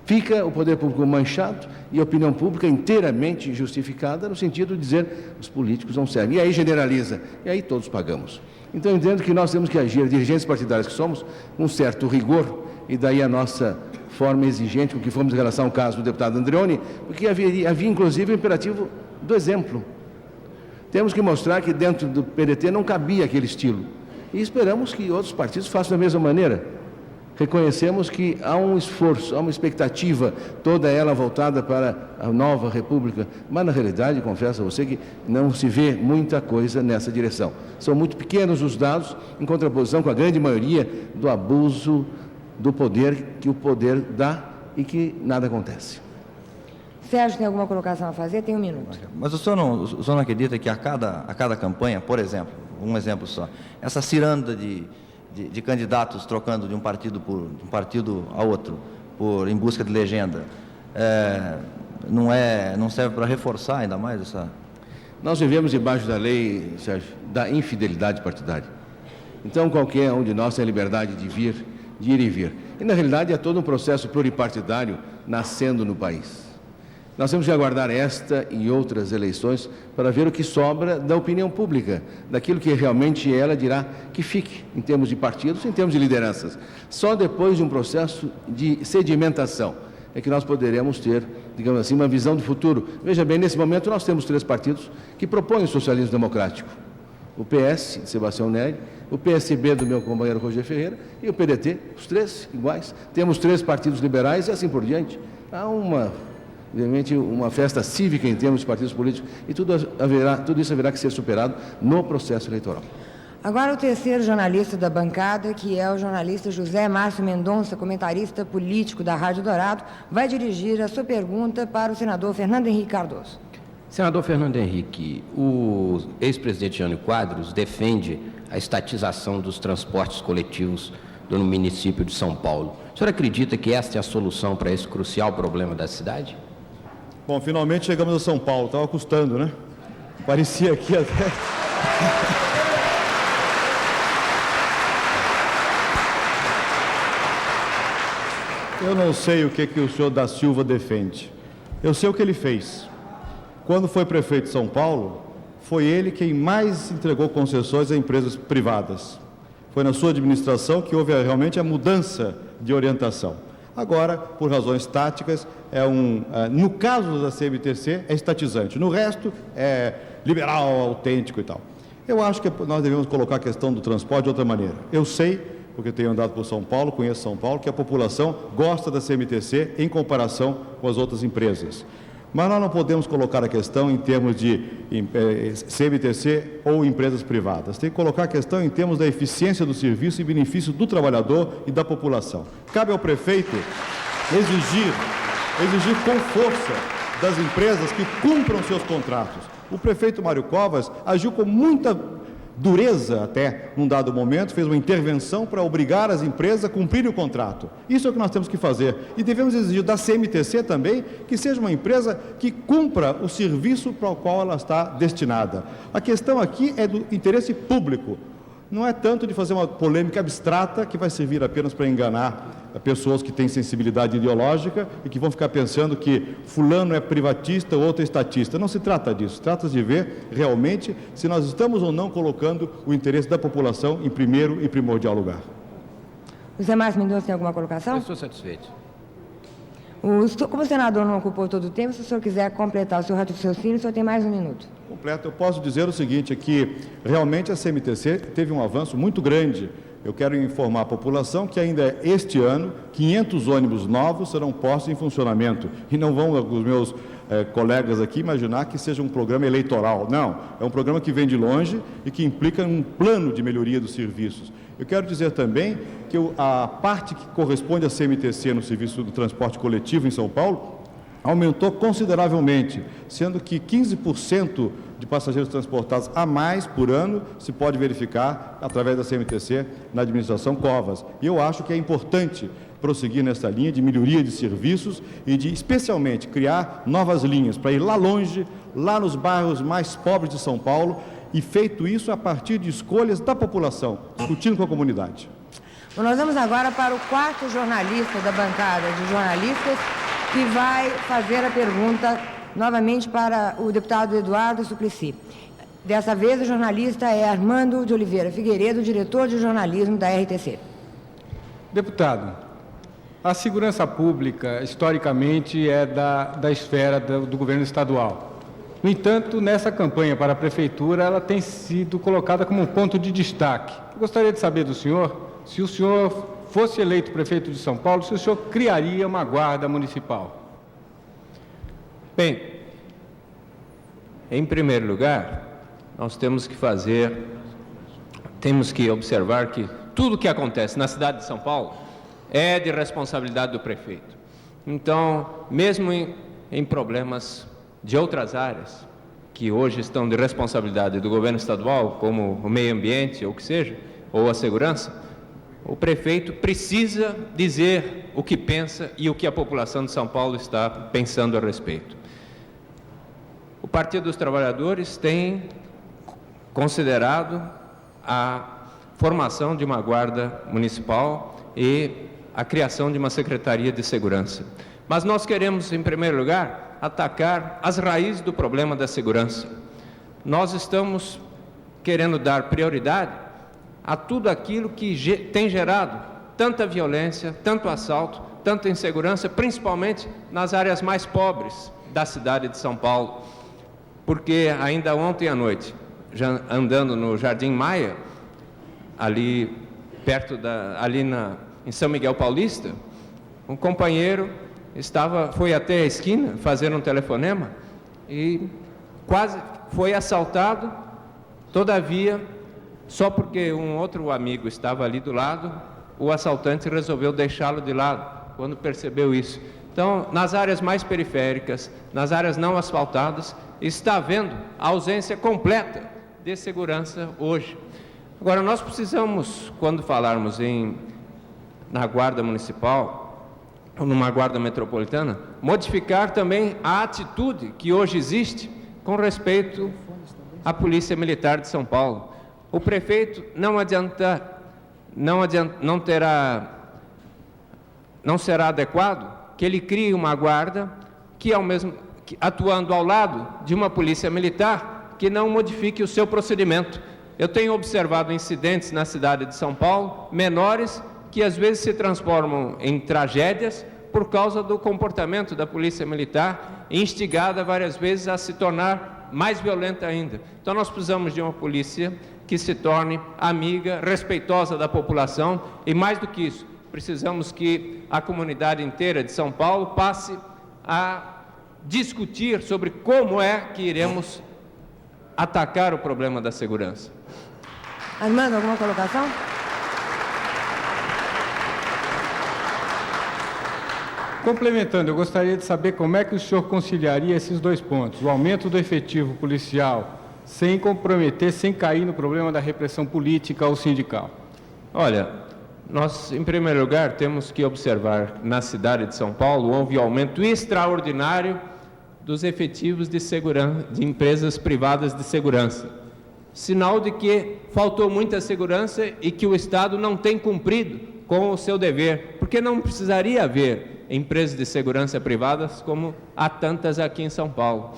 Fica o poder público manchado e a opinião pública inteiramente justificada no sentido de dizer os políticos não servem. E aí generaliza, e aí todos pagamos. Então, eu entendo que nós temos que agir, dirigentes partidários que somos, com um certo rigor, e daí a nossa forma exigente com que fomos em relação ao caso do deputado Andreoni, porque havia inclusive o imperativo do exemplo. Temos que mostrar que dentro do PDT não cabia aquele estilo. E esperamos que outros partidos façam da mesma maneira. Reconhecemos que há um esforço, há uma expectativa, toda ela voltada para a nova República, mas na realidade, confesso a você que não se vê muita coisa nessa direção. São muito pequenos os dados, em contraposição com a grande maioria do abuso do poder que o poder dá e que nada acontece. Sérgio, tem alguma colocação a fazer? Tem 1 minuto. Mas o senhor não acredita que a cada campanha, por exemplo, um exemplo só, essa ciranda de candidatos trocando de um partido a outro, em busca de legenda, não serve para reforçar ainda mais essa... Nós vivemos debaixo da lei, Sérgio, da infidelidade partidária. Então, qualquer um de nós tem a liberdade de ir e vir. E, na realidade, é todo um processo pluripartidário nascendo no país. Nós temos que aguardar esta e outras eleições para ver o que sobra da opinião pública, daquilo que realmente ela dirá que fique, em termos de partidos, em termos de lideranças. Só depois de um processo de sedimentação é que nós poderemos ter, digamos assim, uma visão do futuro. Veja bem, nesse momento nós temos 3 partidos que propõem o socialismo democrático. O PS, de Sebastião Neri, o PSB do meu companheiro Roger Ferreira e o PDT, os 3 iguais. Temos 3 partidos liberais e assim por diante. Há obviamente, uma festa cívica em termos de partidos políticos e tudo isso haverá que ser superado no processo eleitoral. Agora o terceiro jornalista da bancada, que é o jornalista José Márcio Mendonça, comentarista político da Rádio Dourado, vai dirigir a sua pergunta para o senador Fernando Henrique Cardoso. Senador Fernando Henrique, o ex-presidente Jânio Quadros defende a estatização dos transportes coletivos no município de São Paulo. O senhor acredita que esta é a solução para esse crucial problema da cidade? Bom, finalmente chegamos a São Paulo. Estava custando, né? Parecia aqui até... Eu não sei o que o senhor da Silva defende. Eu sei o que ele fez. Quando foi prefeito de São Paulo, foi ele quem mais entregou concessões a empresas privadas. Foi na sua administração que houve realmente a mudança de orientação. Agora, por razões táticas, no caso da CMTC, é estatizante. No resto, é liberal, autêntico e tal. Eu acho que nós devemos colocar a questão do transporte de outra maneira. Eu sei, porque tenho andado por São Paulo, conheço São Paulo, que a população gosta da CMTC em comparação com as outras empresas. Mas nós não podemos colocar a questão em termos de CMTC ou empresas privadas. Tem que colocar a questão em termos da eficiência do serviço e benefício do trabalhador e da população. Cabe ao prefeito exigir com força das empresas que cumpram seus contratos. O prefeito Mário Covas agiu com muita dureza até, num dado momento, fez uma intervenção para obrigar as empresas a cumprirem o contrato. Isso é o que nós temos que fazer. E devemos exigir da CMTC também que seja uma empresa que cumpra o serviço para o qual ela está destinada. A questão aqui é do interesse público. Não é tanto de fazer uma polêmica abstrata que vai servir apenas para enganar pessoas que têm sensibilidade ideológica e que vão ficar pensando que fulano é privatista ou outro é estatista. Não se trata disso, trata-se de ver realmente se nós estamos ou não colocando o interesse da população em primeiro e primordial lugar. José Márcio Mendonça tem alguma colocação? Eu estou satisfeito. Como o senador não ocupou todo o tempo, se o senhor quiser completar o seu raciocínio, o senhor tem mais 1 minuto. Completo, eu posso dizer o seguinte, é que realmente a CMTC teve um avanço muito grande. Eu quero informar a população que ainda este ano 500 ônibus novos serão postos em funcionamento. E não vão os meus colegas aqui imaginar que seja um programa eleitoral. Não, é um programa que vem de longe e que implica um plano de melhoria dos serviços. Eu quero dizer também que a parte que corresponde à CMTC no serviço do transporte coletivo em São Paulo aumentou consideravelmente, sendo que 15% de passageiros transportados a mais por ano se pode verificar através da CMTC na administração Covas. E eu acho que é importante prosseguir nessa linha de melhoria de serviços e de, especialmente, criar novas linhas para ir lá longe, lá nos bairros mais pobres de São Paulo, e feito isso a partir de escolhas da população, discutindo com a comunidade. Bom, nós vamos agora para o 4º jornalista da bancada de jornalistas, que vai fazer a pergunta novamente para o deputado Eduardo Suplicy. Dessa vez o jornalista é Armando de Oliveira Figueiredo, diretor de jornalismo da RTC. Deputado, a segurança pública, historicamente, é da esfera do governo estadual. No entanto, nessa campanha para a prefeitura, ela tem sido colocada como um ponto de destaque. Eu gostaria de saber do senhor, se o senhor fosse eleito prefeito de São Paulo, se o senhor criaria uma guarda municipal. Bem, em primeiro lugar, nós temos que observar que tudo que acontece na cidade de São Paulo é de responsabilidade do prefeito. Então, mesmo em problemas de outras áreas, que hoje estão de responsabilidade do governo estadual, como o meio ambiente, ou o que seja, ou a segurança, o prefeito precisa dizer o que pensa e o que a população de São Paulo está pensando a respeito. O Partido dos Trabalhadores tem considerado a formação de uma guarda municipal e a criação de uma secretaria de segurança. Mas nós queremos, em primeiro lugar, atacar as raízes do problema da segurança. Nós estamos querendo dar prioridade a tudo aquilo que tem gerado tanta violência, tanto assalto, tanta insegurança, principalmente nas áreas mais pobres da cidade de São Paulo. Porque ainda ontem à noite, já andando no Jardim Maia, ali perto em São Miguel Paulista, um companheiro foi até a esquina fazer um telefonema e quase foi assaltado. Todavia, só porque um outro amigo estava ali do lado, o assaltante resolveu deixá-lo de lado quando percebeu isso. Então, nas áreas mais periféricas, nas áreas não asfaltadas, está havendo a ausência completa de segurança hoje. Agora, nós precisamos, quando falarmos na Guarda Municipal, ou numa Guarda Metropolitana, modificar também a atitude que hoje existe com respeito à Polícia Militar de São Paulo. O prefeito não será adequado que ele crie uma guarda que atuando ao lado de uma polícia militar que não modifique o seu procedimento. Eu tenho observado incidentes na cidade de São Paulo, menores, que às vezes se transformam em tragédias por causa do comportamento da polícia militar, instigada várias vezes a se tornar mais violenta ainda. Então nós precisamos de uma polícia que se torne amiga, respeitosa da população e, mais do que isso, precisamos que a comunidade inteira de São Paulo passe a discutir sobre como é que iremos atacar o problema da segurança. Armando, alguma colocação? Complementando, eu gostaria de saber como é que o senhor conciliaria esses dois pontos, o aumento do efetivo policial, sem comprometer, sem cair no problema da repressão política ou sindical. Olha, nós, em primeiro lugar, temos que observar na cidade de São Paulo houve aumento extraordinário dos efetivos de segurança, de empresas privadas de segurança. Sinal de que faltou muita segurança e que o Estado não tem cumprido com o seu dever, porque porque não precisaria haver empresas de segurança privadas como há tantas aqui em São Paulo.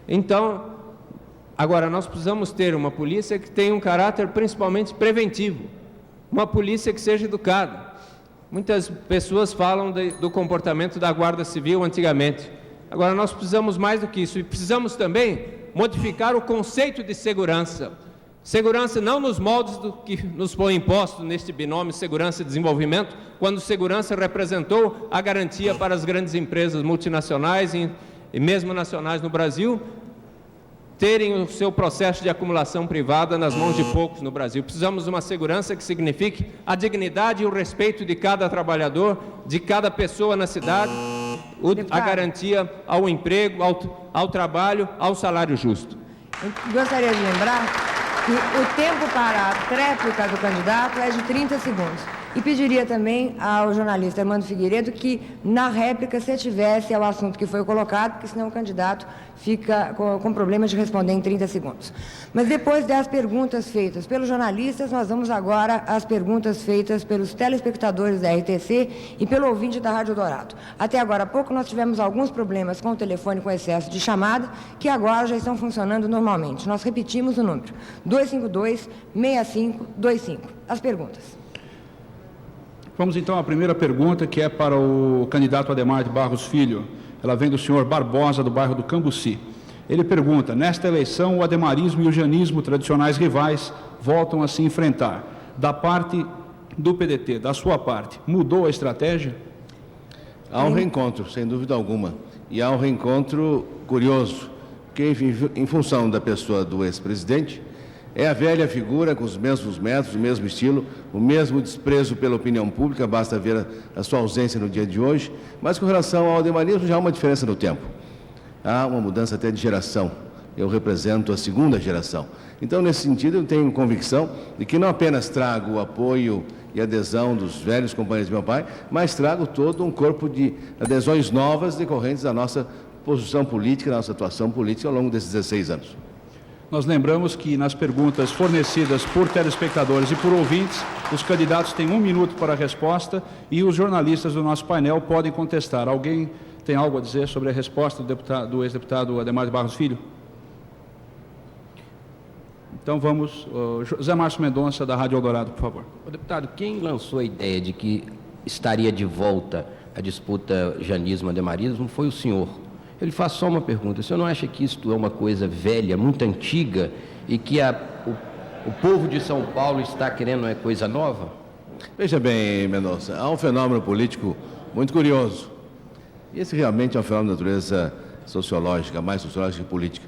Então, agora nós precisamos ter uma polícia que tenha um caráter principalmente preventivo, uma polícia que seja educada. Muitas pessoas falam do comportamento da Guarda Civil antigamente. Agora nós precisamos mais do que isso, e precisamos também modificar o conceito de segurança. Segurança não nos moldes do que nos foi imposto neste binômio segurança e desenvolvimento, quando segurança representou a garantia para as grandes empresas multinacionais e mesmo nacionais no Brasil terem o seu processo de acumulação privada nas mãos de poucos no Brasil. Precisamos de uma segurança que signifique a dignidade e o respeito de cada trabalhador, de cada pessoa na cidade, a garantia ao emprego, ao trabalho, ao salário justo. Eu gostaria de lembrar que o tempo para a tréplica do candidato é de 30 segundos. E pediria também ao jornalista Armando Figueiredo que, na réplica, se ativesse ao assunto que foi colocado, porque senão o candidato fica com problema de responder em 30 segundos. Mas depois das perguntas feitas pelos jornalistas, nós vamos agora às perguntas feitas pelos telespectadores da RTC e pelo ouvinte da Rádio Dourado. Até agora há pouco nós tivemos alguns problemas com o telefone com excesso de chamada, que agora já estão funcionando normalmente. Nós repetimos o número: 252-6525. As perguntas. Vamos então à primeira pergunta, que é para o candidato Adhemar de Barros Filho. Ela vem do senhor Barbosa, do bairro do Cambuci. Ele pergunta: nesta eleição, o ademarismo e o janismo, tradicionais rivais, voltam a se enfrentar. Da parte do PDT, da sua parte, mudou a estratégia? Há um reencontro, sem dúvida alguma. E há um reencontro curioso, que em função da pessoa do ex-presidente, é a velha figura com os mesmos métodos, o mesmo estilo, o mesmo desprezo pela opinião pública, basta ver a sua ausência no dia de hoje, mas com relação ao ademarismo já há uma diferença no tempo. Há uma mudança até de geração. Eu represento a segunda geração. Então, nesse sentido, eu tenho convicção de que não apenas trago o apoio e adesão dos velhos companheiros de meu pai, mas trago todo um corpo de adesões novas decorrentes da nossa posição política, da nossa atuação política ao longo desses 16 anos. Nós lembramos que nas perguntas fornecidas por telespectadores e por ouvintes, os candidatos têm 1 minuto para a resposta e os jornalistas do nosso painel podem contestar. Alguém tem algo a dizer sobre a resposta do ex-deputado Adhemar de Barros Filho? Então vamos, José Márcio Mendonça, da Rádio Eldorado, por favor. Deputado, quem lançou a ideia de que estaria de volta a disputa janismo-ademarismo foi o senhor. Ele faz só uma pergunta: o senhor não acha que isto é uma coisa velha, muito antiga, e que o povo de São Paulo está querendo uma coisa nova? Veja bem, Mendonça, há um fenômeno político muito curioso. E esse realmente é um fenômeno de natureza sociológica, mais sociológica que política.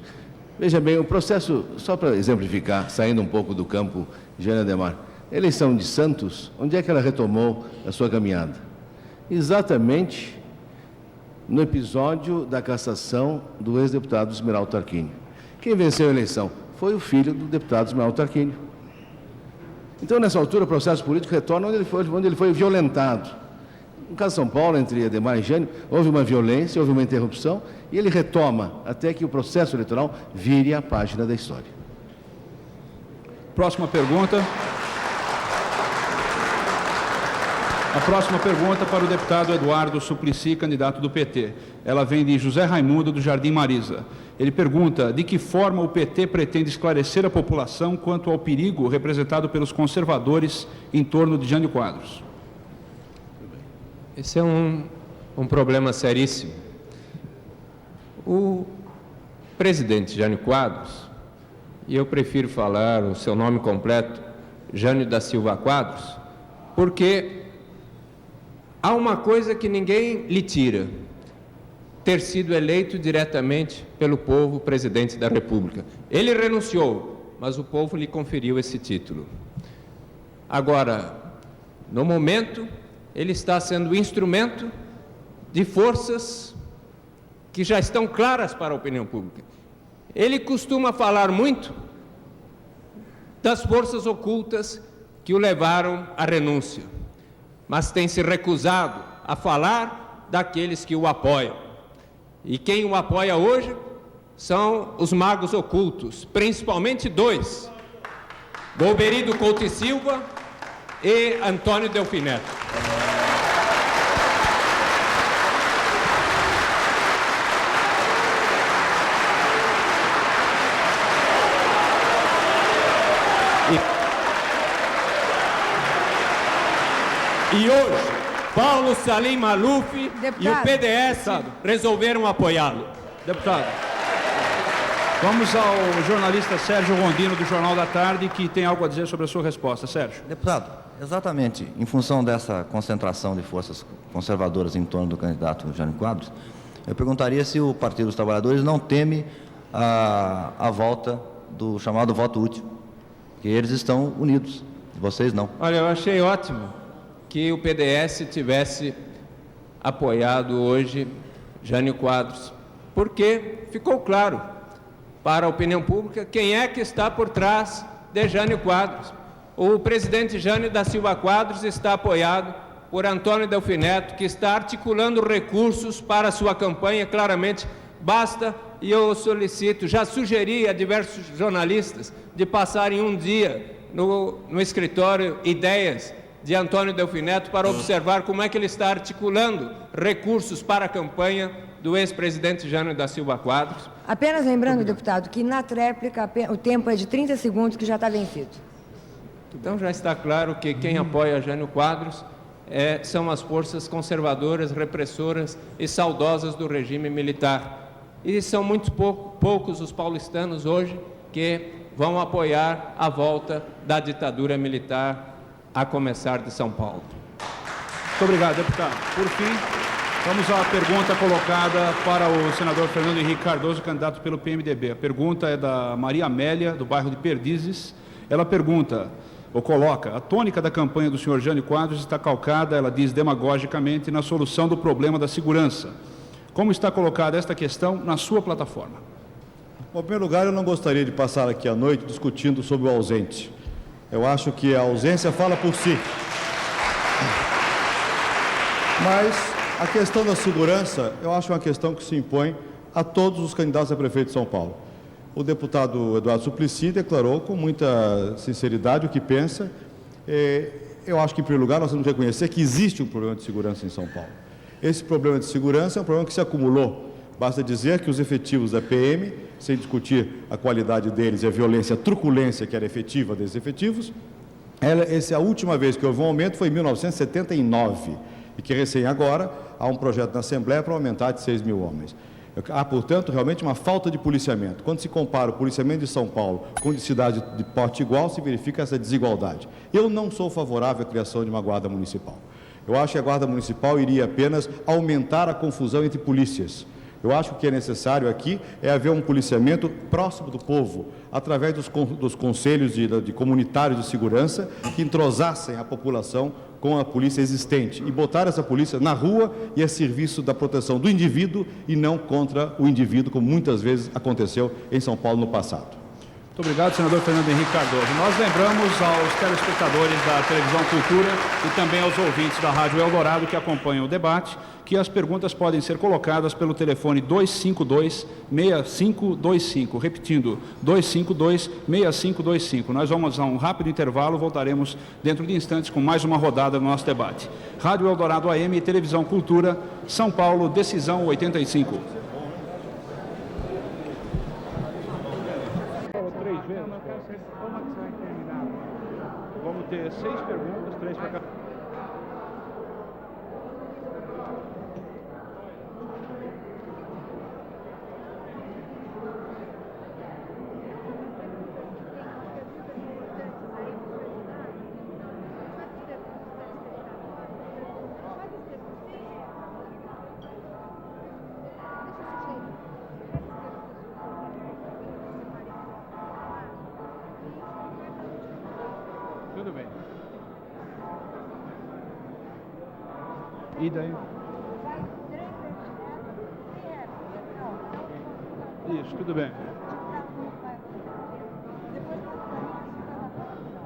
Veja bem, o processo, só para exemplificar, saindo um pouco do campo Jânio Adhemar, a eleição de Santos, onde é que ela retomou a sua caminhada? Exatamente no episódio da cassação do ex-deputado Esmeraldo Tarquínio. Quem venceu a eleição foi o filho do deputado Esmeraldo Tarquínio. Então, nessa altura, o processo político retorna onde ele foi violentado. No caso de São Paulo, entre Adhemar e Jânio, houve uma violência, houve uma interrupção, e ele retoma até que o processo eleitoral vire a página da história. Próxima pergunta. A próxima pergunta para o deputado Eduardo Suplicy, candidato do PT. Ela vem de José Raimundo, do Jardim Marisa. Ele pergunta: de que forma o PT pretende esclarecer a população quanto ao perigo representado pelos conservadores em torno de Jânio Quadros? Esse é um problema seríssimo. O presidente Jânio Quadros, e eu prefiro falar o seu nome completo, Jânio da Silva Quadros, porque há uma coisa que ninguém lhe tira: ter sido eleito diretamente pelo povo presidente da República. Ele renunciou, mas o povo lhe conferiu esse título. Agora, no momento, ele está sendo instrumento de forças que já estão claras para a opinião pública. Ele costuma falar muito das forças ocultas que o levaram à renúncia, mas tem se recusado a falar daqueles que o apoiam. E quem o apoia hoje são os magos ocultos, principalmente 2, Golbery do Couto e Silva e Antônio Delfim Neto. E hoje, Paulo Salim Maluf e o PDS resolveram apoiá-lo. Deputado, vamos ao jornalista Sérgio Rondino, do Jornal da Tarde, que tem algo a dizer sobre a sua resposta. Sérgio. Deputado, exatamente em função dessa concentração de forças conservadoras em torno do candidato Jânio Quadros, eu perguntaria se o Partido dos Trabalhadores não teme a volta do chamado voto útil, que eles estão unidos, vocês não. Olha, eu achei ótimo que o PDS tivesse apoiado hoje Jânio Quadros, porque ficou claro para a opinião pública quem é que está por trás de Jânio Quadros. O presidente Jânio da Silva Quadros está apoiado por Antônio Delfim Neto, que está articulando recursos para a sua campanha. Claramente, basta, e eu solicito, já sugeri a diversos jornalistas de passarem um dia no escritório Ideias de Antônio Delfim Neto para observar como é que ele está articulando recursos para a campanha do ex-presidente Jânio da Silva Quadros. Apenas lembrando, deputado, que na tréplica o tempo é de 30 segundos, que já está vencido. Então já está claro que quem apoia Jânio Quadros são as forças conservadoras, repressoras e saudosas do regime militar. E são muito poucos os paulistanos hoje que vão apoiar a volta da ditadura militar, a começar de São Paulo. Muito obrigado, deputado. Por fim, vamos à pergunta colocada para o senador Fernando Henrique Cardoso, candidato pelo PMDB. A pergunta é da Maria Amélia, do bairro de Perdizes. Ela pergunta, ou coloca, a tônica da campanha do senhor Jânio Quadros está calcada, ela diz demagogicamente, na solução do problema da segurança. Como está colocada esta questão na sua plataforma? Bom, em primeiro lugar, eu não gostaria de passar aqui à noite discutindo sobre o ausente. Eu acho que a ausência fala por si. Mas a questão da segurança, eu acho uma questão que se impõe a todos os candidatos a prefeito de São Paulo. O deputado Eduardo Suplicy declarou com muita sinceridade o que pensa. Eu acho que, em primeiro lugar, nós temos que reconhecer que existe um problema de segurança em São Paulo. Esse problema de segurança é um problema que se acumulou. Basta dizer que os efetivos da PM, sem discutir a qualidade deles e a violência, a truculência que era efetiva desses efetivos, essa a última vez que houve um aumento foi em 1979, e que recém agora há um projeto na Assembleia para aumentar de 6 mil homens. Há, portanto, realmente uma falta de policiamento. Quando se compara o policiamento de São Paulo com de cidade de porte igual, se verifica essa desigualdade. Eu não sou favorável à criação de uma guarda municipal. Eu acho que a guarda municipal iria apenas aumentar a confusão entre polícias. Eu acho que o que é necessário aqui é haver um policiamento próximo do povo, através dos conselhos de comunitários de segurança que entrosassem a população com a polícia existente e botar essa polícia na rua e a serviço da proteção do indivíduo e não contra o indivíduo, como muitas vezes aconteceu em São Paulo no passado. Muito obrigado, senador Fernando Henrique Cardoso. Nós lembramos aos telespectadores da Televisão Cultura e também aos ouvintes da Rádio Eldorado que acompanham o debate, que as perguntas podem ser colocadas pelo telefone 252-6525, repetindo, 252-6525. Nós vamos a um rápido intervalo, voltaremos dentro de instantes com mais uma rodada do nosso debate. Rádio Eldorado AM e Televisão Cultura, São Paulo, decisão 85. Vamos ter 6 perguntas, 3 para cada. Tudo bem. E daí? Isso, tudo bem.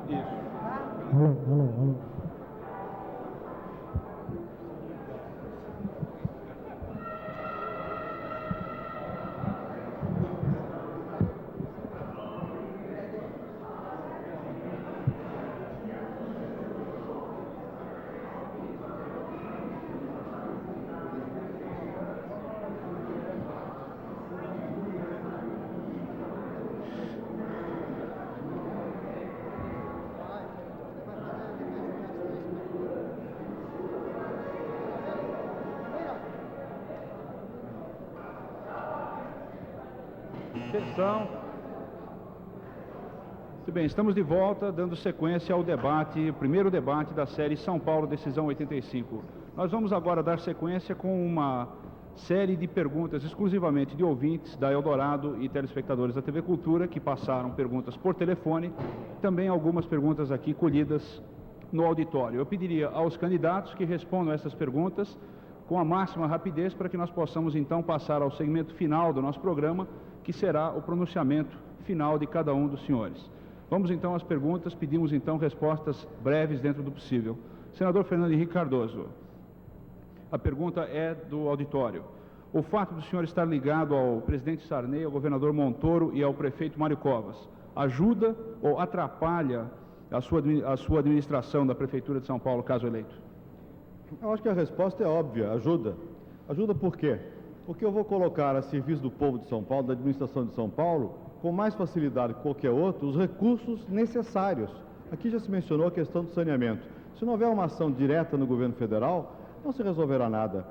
Isso. Alô. Atenção. Muito bem, estamos de volta, dando sequência ao debate, o primeiro debate da série São Paulo Decisão 85. Nós vamos agora dar sequência com uma série de perguntas exclusivamente de ouvintes da Eldorado e telespectadores da TV Cultura, que passaram perguntas por telefone, também algumas perguntas aqui colhidas no auditório. Eu pediria aos candidatos que respondam essas perguntas com a máxima rapidez para que nós possamos então passar ao segmento final do nosso programa, que será o pronunciamento final de cada um dos senhores. Vamos então às perguntas, pedimos então respostas breves dentro do possível. Senador Fernando Henrique Cardoso, a pergunta é do auditório. O fato do senhor estar ligado ao presidente Sarney, ao governador Montoro e ao prefeito Mário Covas ajuda ou atrapalha a sua administração da Prefeitura de São Paulo, caso eleito? Eu acho que a resposta é óbvia, ajuda. Ajuda por quê? Porque eu vou colocar a serviço do povo de São Paulo, da administração de São Paulo, com mais facilidade que qualquer outro, os recursos necessários. Aqui já se mencionou a questão do saneamento. Se não houver uma ação direta no governo federal, não se resolverá nada.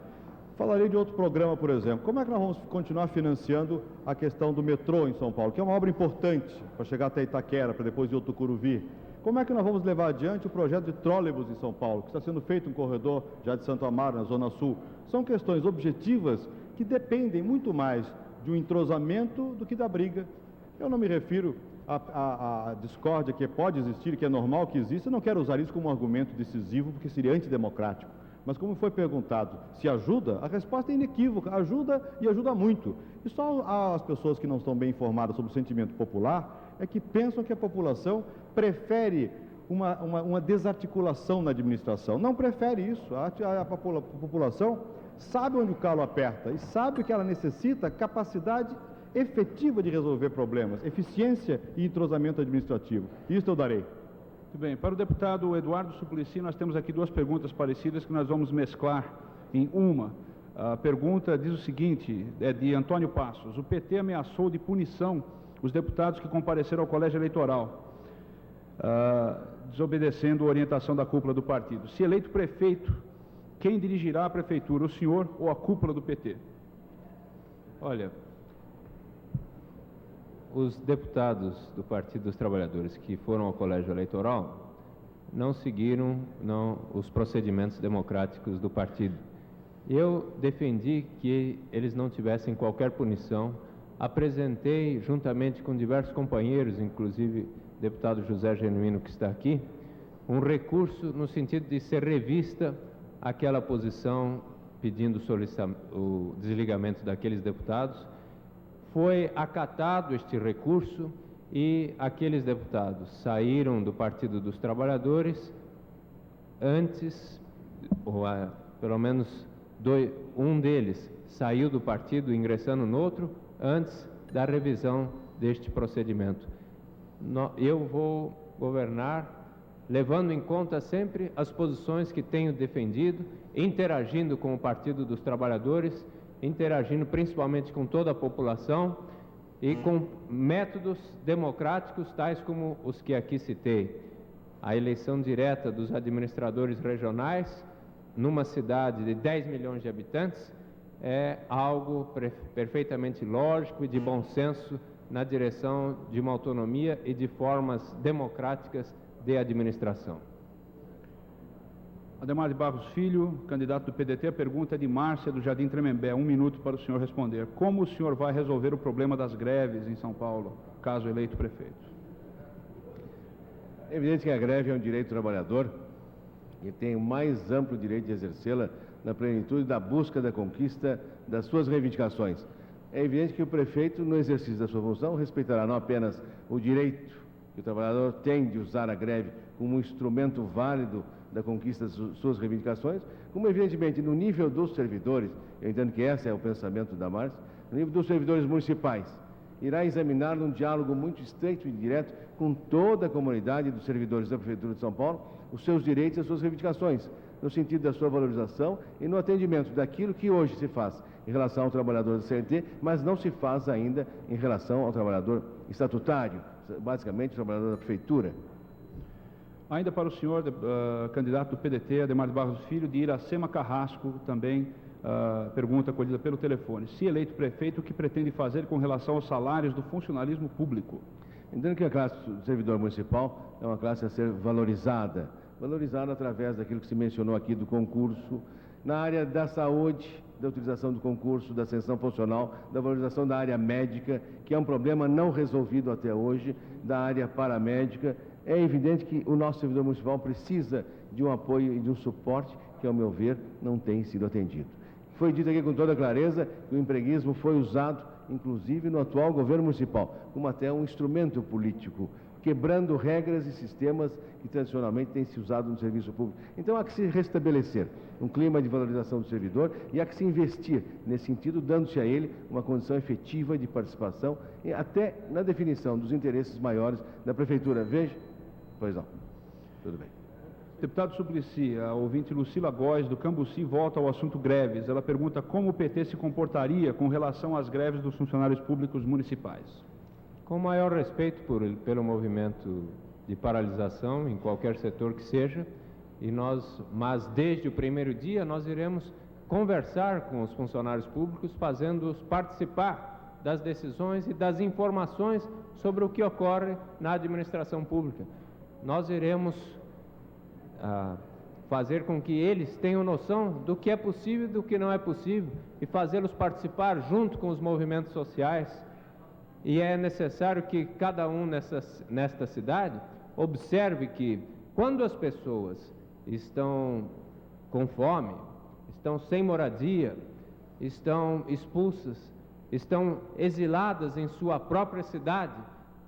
Falarei de outro programa, por exemplo. Como é que nós vamos continuar financiando a questão do metrô em São Paulo, que é uma obra importante para chegar até Itaquera, para depois ir ao Tucuruvi? Como é que nós vamos levar adiante o projeto de trólebus em São Paulo, que está sendo feito um corredor já de Santo Amaro, na Zona Sul? São questões objetivas que dependem muito mais de um entrosamento do que da briga. Eu não me refiro à discórdia que pode existir, que é normal que exista. Eu não quero usar isso como um argumento decisivo, porque seria antidemocrático. Mas como foi perguntado se ajuda, a resposta é inequívoca, ajuda e ajuda muito. E só as pessoas que não estão bem informadas sobre o sentimento popular é que pensam que a população prefere uma desarticulação na administração. Não prefere isso. A população sabe onde o calo aperta e sabe que ela necessita capacidade efetiva de resolver problemas, eficiência e entrosamento administrativo. Isso eu darei. Muito bem. Para o deputado Eduardo Suplicy, nós temos aqui duas perguntas parecidas que nós vamos mesclar em uma. A pergunta diz o seguinte, é de Antônio Passos. O PT ameaçou de punição os deputados que compareceram ao colégio eleitoral, desobedecendo a orientação da cúpula do partido. Se eleito prefeito, quem dirigirá a prefeitura, o senhor ou a cúpula do PT? Olha, os deputados do Partido dos Trabalhadores que foram ao colégio eleitoral não seguiram os procedimentos democráticos do partido. Eu defendi que eles não tivessem qualquer punição, apresentei juntamente com diversos companheiros, inclusive o deputado José Genuíno que está aqui, um recurso no sentido de ser revista aquela posição pedindo o desligamento daqueles deputados. Foi acatado este recurso e aqueles deputados saíram do Partido dos Trabalhadores antes, ou pelo menos um deles saiu do partido ingressando no outro antes da revisão deste procedimento. Eu vou governar levando em conta sempre as posições que tenho defendido, interagindo com o Partido dos Trabalhadores, interagindo principalmente com toda a população e com métodos democráticos tais como os que aqui citei. A eleição direta dos administradores regionais numa cidade de 10 milhões de habitantes é algo perfeitamente lógico e de bom senso na direção de uma autonomia e de formas democráticas de administração. Ademar de Barros Filho, candidato do PDT, a pergunta é de Márcia, do Jardim Tremembé. 1 minuto para o senhor responder. Como o senhor vai resolver o problema das greves em São Paulo, caso eleito prefeito? É evidente que a greve é um direito do trabalhador e tem o mais amplo direito de exercê-la na plenitude da busca da conquista das suas reivindicações. É evidente que o prefeito, no exercício da sua função, respeitará não apenas o direito que o trabalhador tem de usar a greve como um instrumento válido da conquista das suas reivindicações, como evidentemente no nível dos servidores, eu entendo que esse é o pensamento da Márcia, no nível dos servidores municipais, irá examinar num diálogo muito estreito e direto com toda a comunidade dos servidores da Prefeitura de São Paulo, os seus direitos e as suas reivindicações, no sentido da sua valorização e no atendimento daquilo que hoje se faz em relação ao trabalhador da CLT, mas não se faz ainda em relação ao trabalhador estatutário, basicamente o trabalhador da Prefeitura. Ainda para o senhor, candidato do PDT, Ademar de Barros Filho, de Iracema Carrasco, também pergunta colhida pelo telefone. Se eleito prefeito, o que pretende fazer com relação aos salários do funcionalismo público? Entendo que a classe do servidor municipal é uma classe a ser valorizada através daquilo que se mencionou aqui do concurso, na área da saúde, da utilização do concurso, da ascensão funcional, da valorização da área médica, que é um problema não resolvido até hoje, da área paramédica. É evidente que o nosso servidor municipal precisa de um apoio e de um suporte que, ao meu ver, não tem sido atendido. Foi dito aqui com toda clareza que o empreguismo foi usado, inclusive no atual governo municipal, como até um instrumento político, quebrando regras e sistemas que tradicionalmente têm se usado no serviço público. Então há que se restabelecer um clima de valorização do servidor e há que se investir nesse sentido, dando-se a ele uma condição efetiva de participação e até na definição dos interesses maiores da Prefeitura. Veja? Pois não. Tudo bem. Deputado Suplicy, a ouvinte Lucila Góes, do Cambuci, volta ao assunto greves. Ela pergunta como o PT se comportaria com relação às greves dos funcionários públicos municipais. Com maior respeito pelo movimento de paralisação, em qualquer setor que seja, mas desde o primeiro dia nós iremos conversar com os funcionários públicos, fazendo-os participar das decisões e das informações sobre o que ocorre na administração pública. Nós iremos fazer com que eles tenham noção do que é possível e do que não é possível e fazê-los participar junto com os movimentos sociais. E é necessário que cada um nesta cidade observe que quando as pessoas estão com fome, estão sem moradia, estão expulsas, estão exiladas em sua própria cidade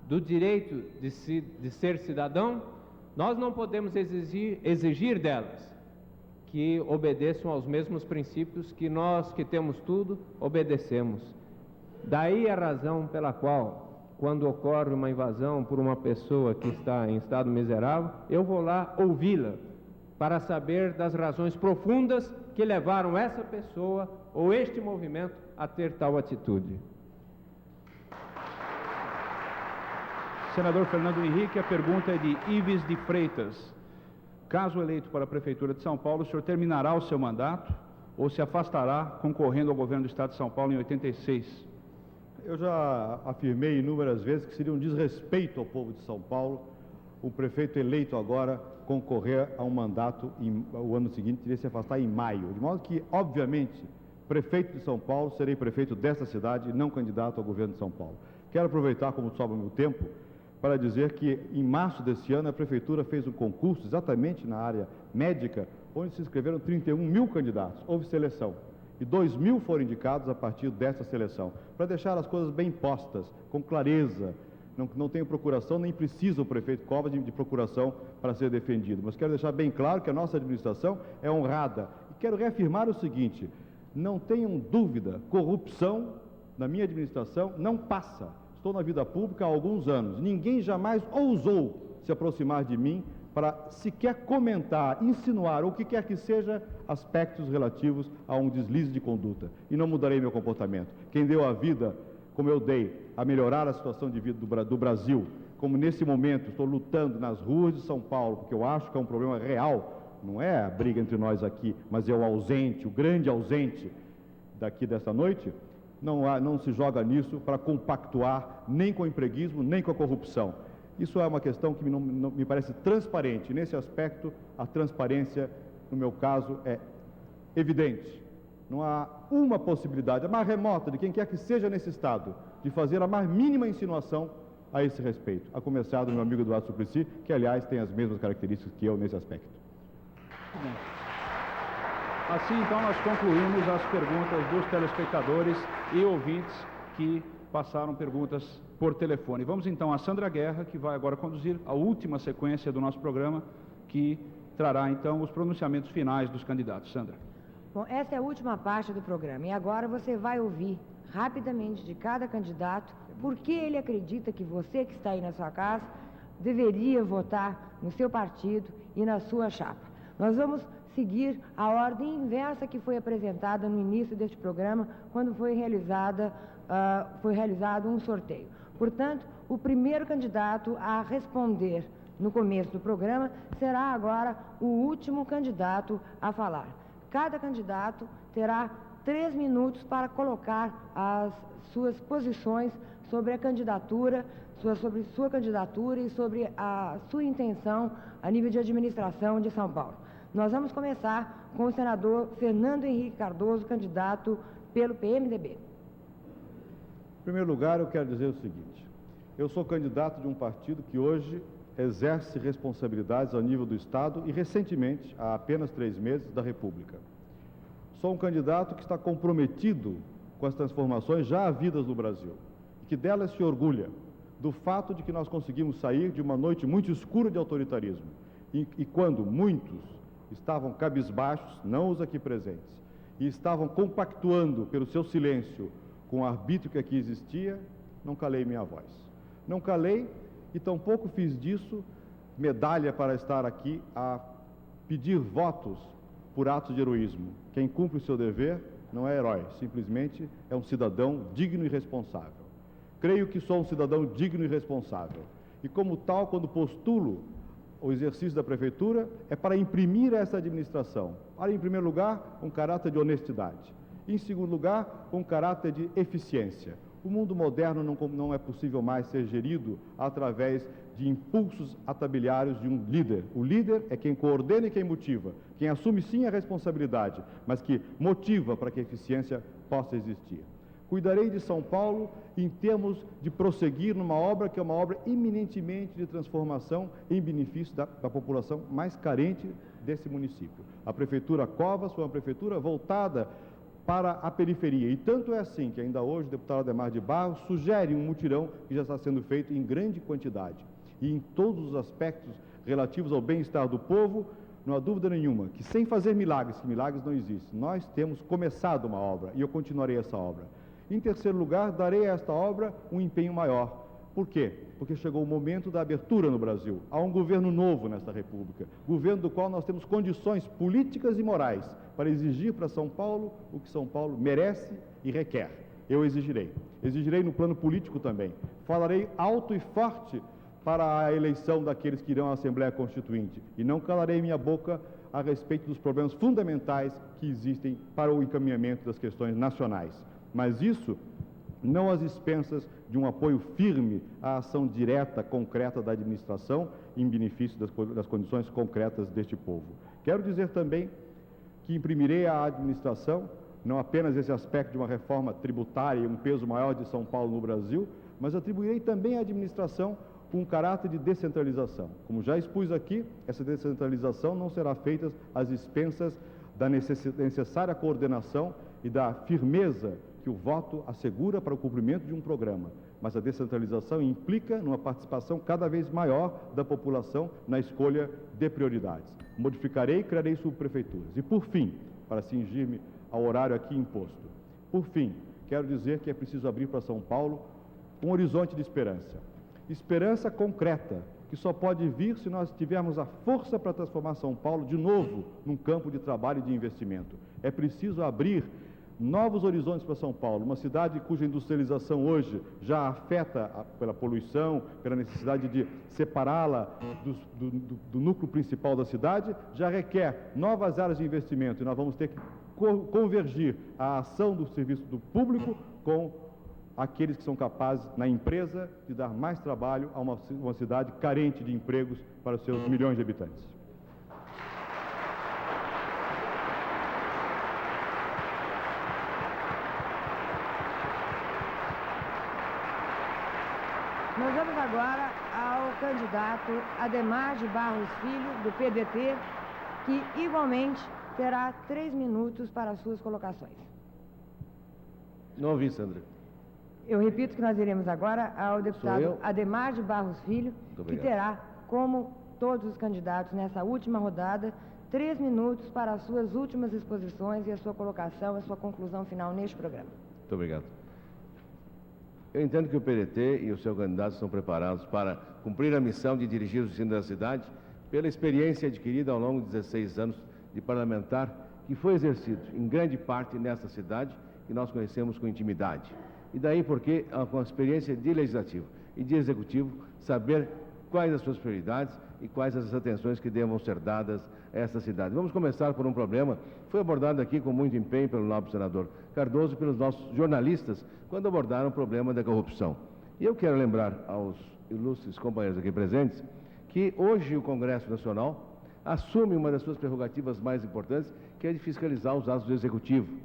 do direito de ser cidadão, nós não podemos exigir delas que obedeçam aos mesmos princípios que nós, que temos tudo, obedecemos. Daí a razão pela qual, quando ocorre uma invasão por uma pessoa que está em estado miserável, eu vou lá ouvi-la, para saber das razões profundas que levaram essa pessoa ou este movimento a ter tal atitude. Senador Fernando Henrique, a pergunta é de Ives de Freitas. Caso eleito para a Prefeitura de São Paulo, o senhor terminará o seu mandato ou se afastará concorrendo ao governo do Estado de São Paulo em 86? Eu já afirmei inúmeras vezes que seria um desrespeito ao povo de São Paulo o prefeito eleito agora concorrer a um mandato o ano seguinte, teria que se afastar em maio. De modo que, obviamente, prefeito de São Paulo, serei prefeito desta cidade e não candidato ao governo de São Paulo. Quero aproveitar, como sobra o meu tempo, para dizer que em março desse ano a Prefeitura fez um concurso exatamente na área médica, onde se inscreveram 31 mil candidatos. Houve seleção e 2 mil foram indicados a partir dessa seleção, para deixar as coisas bem postas, com clareza. Não tenho procuração, nem precisa o prefeito Covas de procuração para ser defendido, mas quero deixar bem claro que a nossa administração é honrada. E quero reafirmar o seguinte: não tenham dúvida, corrupção na minha administração não passa. Estou na vida pública há alguns anos, ninguém jamais ousou se aproximar de mim para sequer comentar, insinuar, ou o que quer que seja, aspectos relativos a um deslize de conduta. E não mudarei meu comportamento. Quem deu a vida, como eu dei, a melhorar a situação de vida do Brasil, como nesse momento estou lutando nas ruas de São Paulo, porque eu acho que é um problema real, não é a briga entre nós aqui, mas é o ausente, o grande ausente daqui desta noite. Não se joga nisso para compactuar nem com o empreguismo, nem com a corrupção. Isso é uma questão que não me parece transparente. Nesse aspecto, a transparência, no meu caso, é evidente. Não há uma possibilidade, a mais remota, de quem quer que seja nesse Estado, de fazer a mais mínima insinuação a esse respeito. A começar do meu amigo Eduardo Suplicy, que, aliás, tem as mesmas características que eu nesse aspecto. Muito bem. Assim, então, nós concluímos as perguntas dos telespectadores e ouvintes que passaram perguntas por telefone. Vamos, então, a Sandra Guerra, que vai agora conduzir a última sequência do nosso programa, que trará, então, os pronunciamentos finais dos candidatos. Sandra. Bom, essa é a última parte do programa e agora você vai ouvir rapidamente de cada candidato por que ele acredita que você que está aí na sua casa deveria votar no seu partido e na sua chapa. Nós vamos seguir a ordem inversa que foi apresentada no início deste programa, quando foi realizado um sorteio. Portanto, o primeiro candidato a responder no começo do programa será agora o último candidato a falar. Cada candidato terá 3 minutos para colocar as suas posições sobre a candidatura, sobre sua candidatura e sobre a sua intenção a nível de administração de São Paulo. Nós vamos começar com o senador Fernando Henrique Cardoso, candidato pelo PMDB. Em primeiro lugar, eu quero dizer o seguinte: eu sou candidato de um partido que hoje exerce responsabilidades ao nível do Estado e, recentemente, há apenas 3 meses, da República. Sou um candidato que está comprometido com as transformações já havidas no Brasil e que delas se orgulha do fato de que nós conseguimos sair de uma noite muito escura de autoritarismo e quando muitos estavam cabisbaixos, não os aqui presentes, e estavam compactuando pelo seu silêncio com o arbítrio que aqui existia, não calei minha voz. Não calei e tampouco fiz disso medalha para estar aqui a pedir votos por atos de heroísmo. Quem cumpre o seu dever não é herói, simplesmente é um cidadão digno e responsável. Creio que sou um cidadão digno e responsável. E como tal, quando postulo o exercício da prefeitura, é para imprimir a essa administração, para, em primeiro lugar, um caráter de honestidade. Em segundo lugar, um caráter de eficiência. O mundo moderno não é possível mais ser gerido através de impulsos atabilhares de um líder. O líder é quem coordena e quem motiva, quem assume sim a responsabilidade, mas que motiva para que a eficiência possa existir. Cuidarei de São Paulo em termos de prosseguir numa obra que é uma obra eminentemente de transformação em benefício da população mais carente desse município. A Prefeitura Covas foi uma prefeitura voltada para a periferia, e tanto é assim que ainda hoje o deputado Ademar de Barros sugere um mutirão que já está sendo feito em grande quantidade. E em todos os aspectos relativos ao bem-estar do povo, não há dúvida nenhuma que, sem fazer milagres, que milagres não existem, nós temos começado uma obra e eu continuarei essa obra. Em terceiro lugar, darei a esta obra um empenho maior. Por quê? Porque chegou o momento da abertura no Brasil. Há um governo novo nesta República, governo do qual nós temos condições políticas e morais para exigir para São Paulo o que São Paulo merece e requer. Eu exigirei. Exigirei no plano político também. Falarei alto e forte para a eleição daqueles que irão à Assembleia Constituinte e não calarei minha boca a respeito dos problemas fundamentais que existem para o encaminhamento das questões nacionais. Mas isso não às expensas de um apoio firme à ação direta, concreta da administração, em benefício das condições concretas deste povo. Quero dizer também que imprimirei à administração não apenas esse aspecto de uma reforma tributária e um peso maior de São Paulo no Brasil, mas atribuirei também à administração um caráter de descentralização. Como já expus aqui, essa descentralização não será feita às expensas da necessária coordenação e da firmeza que o voto assegura para o cumprimento de um programa, mas a descentralização implica numa participação cada vez maior da população na escolha de prioridades. Modificarei e criarei subprefeituras. E, por fim, para cingir-me ao horário aqui imposto, por fim, quero dizer que é preciso abrir para São Paulo um horizonte de esperança. Esperança concreta, que só pode vir se nós tivermos a força para transformar São Paulo de novo num campo de trabalho e de investimento. É preciso abrir novos horizontes para São Paulo, uma cidade cuja industrialização hoje já afeta pela poluição, pela necessidade de separá-la do núcleo principal da cidade, já requer novas áreas de investimento e nós vamos ter que convergir a ação do serviço do público com aqueles que são capazes, na empresa, de dar mais trabalho a uma cidade carente de empregos para os seus milhões de habitantes. Nós vamos agora ao candidato Ademar de Barros Filho, do PDT, que igualmente terá 3 minutos para as suas colocações. Não ouvi, Sandra. Eu repito que nós iremos agora ao deputado Ademar de Barros Filho, que terá, como todos os candidatos nessa última rodada, 3 minutos para as suas últimas exposições e a sua colocação, a sua conclusão final neste programa. Muito obrigado. Eu entendo que o PDT e o seu candidato estão preparados para cumprir a missão de dirigir o destino da cidade pela experiência adquirida ao longo de 16 anos de parlamentar, que foi exercido em grande parte nessa cidade, que nós conhecemos com intimidade. E daí porque, com a experiência de legislativo e de executivo, saber quais as suas prioridades e quais as atenções que devam ser dadas a essa cidade. Vamos começar por um problema que foi abordado aqui com muito empenho pelo nobre senador Cardoso e pelos nossos jornalistas quando abordaram o problema da corrupção. E eu quero lembrar aos ilustres companheiros aqui presentes que hoje o Congresso Nacional assume uma das suas prerrogativas mais importantes, que é de fiscalizar os atos do Executivo,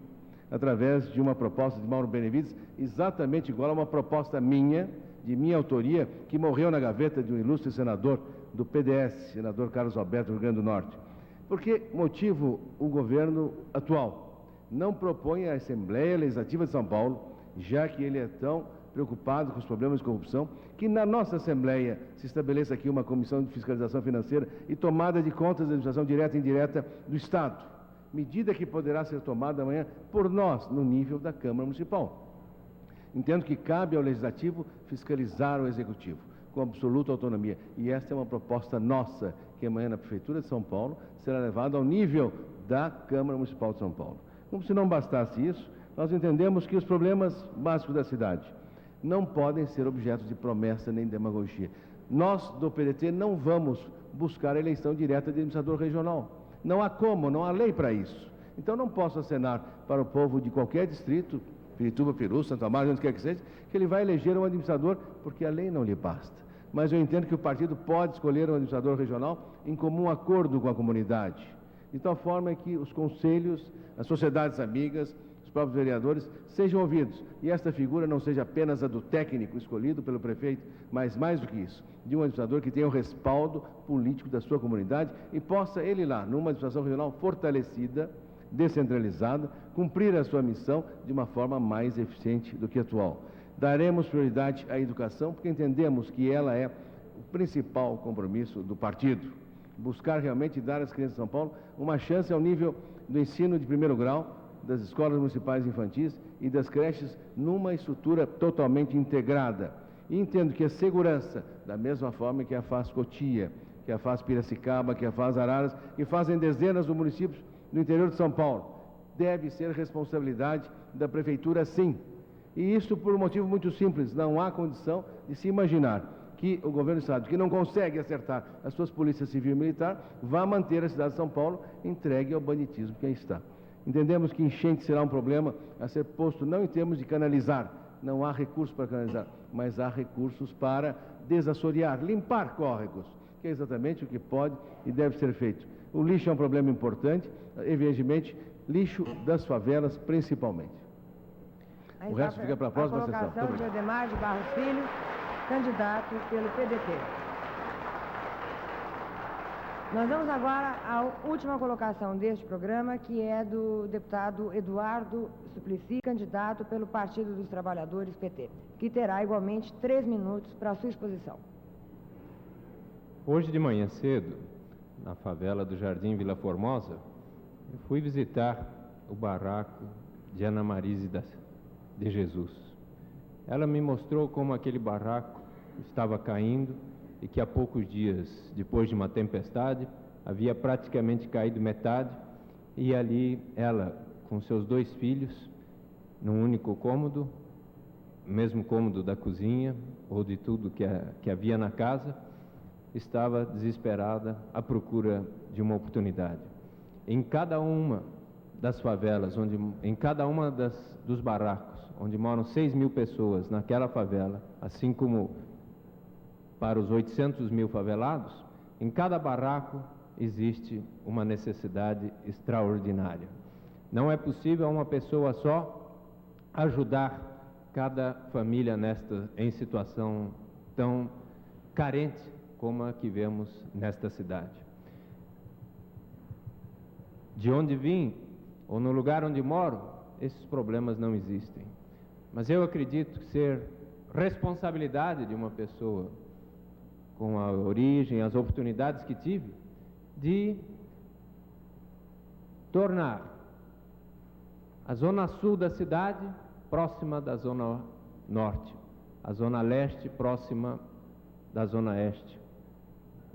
através de uma proposta de Mauro Benevides, exatamente igual a uma proposta minha, de minha autoria, que morreu na gaveta de um ilustre senador do PDS, senador Carlos Alberto, do Rio Grande do Norte. Por que motivo o governo atual não propõe à Assembleia Legislativa de São Paulo, já que ele é tão preocupado com os problemas de corrupção, que na nossa Assembleia se estabeleça aqui uma comissão de fiscalização financeira e tomada de contas da administração direta e indireta do Estado, medida que poderá ser tomada amanhã por nós, no nível da Câmara Municipal. Entendo que cabe ao Legislativo fiscalizar o Executivo, com absoluta autonomia, e esta é uma proposta nossa, que amanhã na Prefeitura de São Paulo será levada ao nível da Câmara Municipal de São Paulo. Como se não bastasse isso, nós entendemos que os problemas básicos da cidade não podem ser objeto de promessa nem demagogia. Nós, do PDT, não vamos buscar a eleição direta de administrador regional. Não há como, não há lei para isso. Então não posso acenar para o povo de qualquer distrito, Pirituba, Peru, Santo Amaro, onde quer que seja, que ele vai eleger um administrador, porque a lei não lhe basta. Mas eu entendo que o partido pode escolher um administrador regional em comum acordo com a comunidade, de tal forma que os conselhos, as sociedades amigas, os próprios vereadores sejam ouvidos, e esta figura não seja apenas a do técnico escolhido pelo prefeito, mas mais do que isso, de um administrador que tenha o respaldo político da sua comunidade e possa ele lá, numa administração regional fortalecida, descentralizada, cumprir a sua missão de uma forma mais eficiente do que atual. Daremos prioridade à educação, porque entendemos que ela é o principal compromisso do partido. Buscar realmente dar às crianças de São Paulo uma chance ao nível do ensino de primeiro grau, das escolas municipais infantis e das creches numa estrutura totalmente integrada. E entendo que a segurança, da mesma forma que a faz Cotia, que a faz Piracicaba, que a faz Araras, que fazem dezenas de municípios no interior de São Paulo, deve ser responsabilidade da Prefeitura, sim. E isso por um motivo muito simples: não há condição de se imaginar que o governo do Estado, que não consegue acertar as suas polícias civil e militar, vá manter a cidade de São Paulo entregue ao banditismo que aí está. Entendemos que enchente será um problema a ser posto não em termos de canalizar, não há recursos para canalizar, mas há recursos para desassorear, limpar córregos, que é exatamente o que pode e deve ser feito. O lixo é um problema importante, evidentemente, lixo das favelas principalmente. O resto fica para a próxima sessão. A colocação de Ademar de Barros Filho, candidato pelo PDT. Nós vamos agora à última colocação deste programa, que é do deputado Eduardo Suplicy, candidato pelo Partido dos Trabalhadores, PT, que terá igualmente 3 minutos para a sua exposição. Hoje de manhã cedo, na favela do Jardim Vila Formosa, eu fui visitar o barraco de Ana Marise de Jesus. Ela me mostrou como aquele barraco estava caindo e que há poucos dias, depois de uma tempestade, havia praticamente caído metade, e ali ela, com seus 2 filhos, num único cômodo, mesmo cômodo da cozinha, ou de tudo que havia na casa, estava desesperada à procura de uma oportunidade. Em cada uma das favelas, em cada uma dos barracos, onde moram 6.000 pessoas naquela favela, assim como para os 800.000 favelados, em cada barraco existe uma necessidade extraordinária. Não é possível uma pessoa só ajudar cada família em situação tão carente como a que vemos nesta cidade. De onde vim, ou no lugar onde moro, esses problemas não existem. Mas eu acredito ser responsabilidade de uma pessoa com a origem, as oportunidades que tive, de tornar a zona sul da cidade próxima da zona norte, a zona leste próxima da zona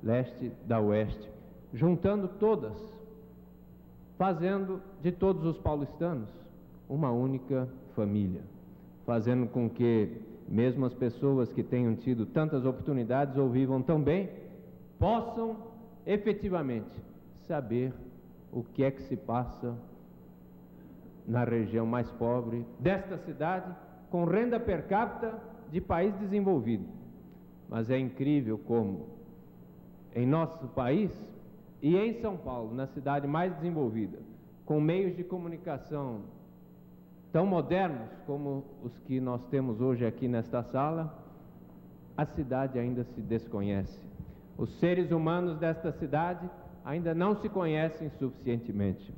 leste da oeste, juntando todas, fazendo de todos os paulistanos uma única família, fazendo com que mesmo as pessoas que tenham tido tantas oportunidades ou vivam tão bem, possam efetivamente saber o que é que se passa na região mais pobre desta cidade, com renda per capita de país desenvolvido. Mas é incrível como em nosso país e em São Paulo, na cidade mais desenvolvida, com meios de comunicação tão modernos como os que nós temos hoje aqui nesta sala, a cidade ainda se desconhece. Os seres humanos desta cidade ainda não se conhecem suficientemente.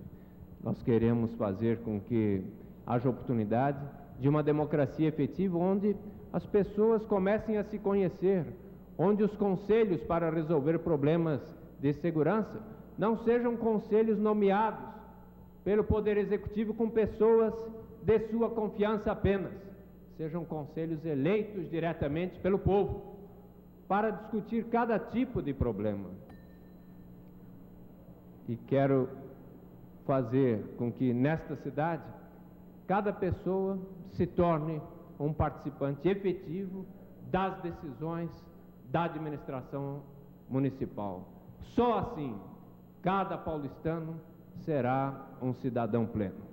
Nós queremos fazer com que haja oportunidade de uma democracia efetiva onde as pessoas comecem a se conhecer, onde os conselhos para resolver problemas de segurança não sejam conselhos nomeados pelo Poder Executivo com pessoas de sua confiança apenas, sejam conselhos eleitos diretamente pelo povo para discutir cada tipo de problema. E quero fazer com que nesta cidade cada pessoa se torne um participante efetivo das decisões da administração municipal. Só assim cada paulistano será um cidadão pleno.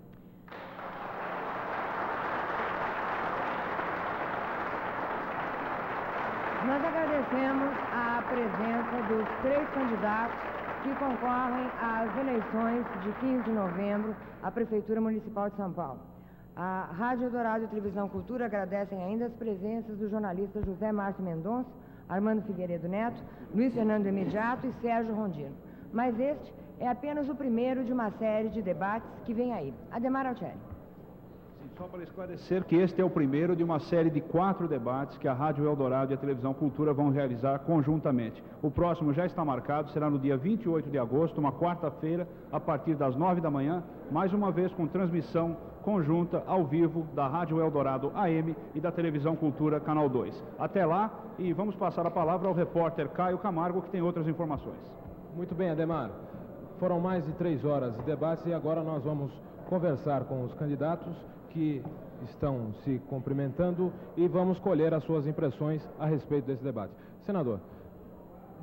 Nós agradecemos a presença dos 3 candidatos que concorrem às eleições de 15 de novembro à Prefeitura Municipal de São Paulo. A Rádio Eldorado e Televisão Cultura agradecem ainda as presenças dos jornalistas José Márcio Mendonça, Armando Figueiredo Neto, Luiz Fernando Imediato e Sérgio Rondino. Mas este é apenas o primeiro de uma série de debates que vem aí. Ademar Altieri. Só para esclarecer que este é o primeiro de uma série de 4 debates que a Rádio Eldorado e a Televisão Cultura vão realizar conjuntamente. O próximo já está marcado, será no dia 28 de agosto, uma quarta-feira, a partir das 9 da manhã, mais uma vez com transmissão conjunta ao vivo da Rádio Eldorado AM e da Televisão Cultura Canal 2. Até lá, e vamos passar a palavra ao repórter Caio Camargo, que tem outras informações. Muito bem, Ademar. Foram mais de 3 horas de debates e agora nós vamos conversar com os candidatos que estão se cumprimentando e vamos colher as suas impressões a respeito desse debate. Senador,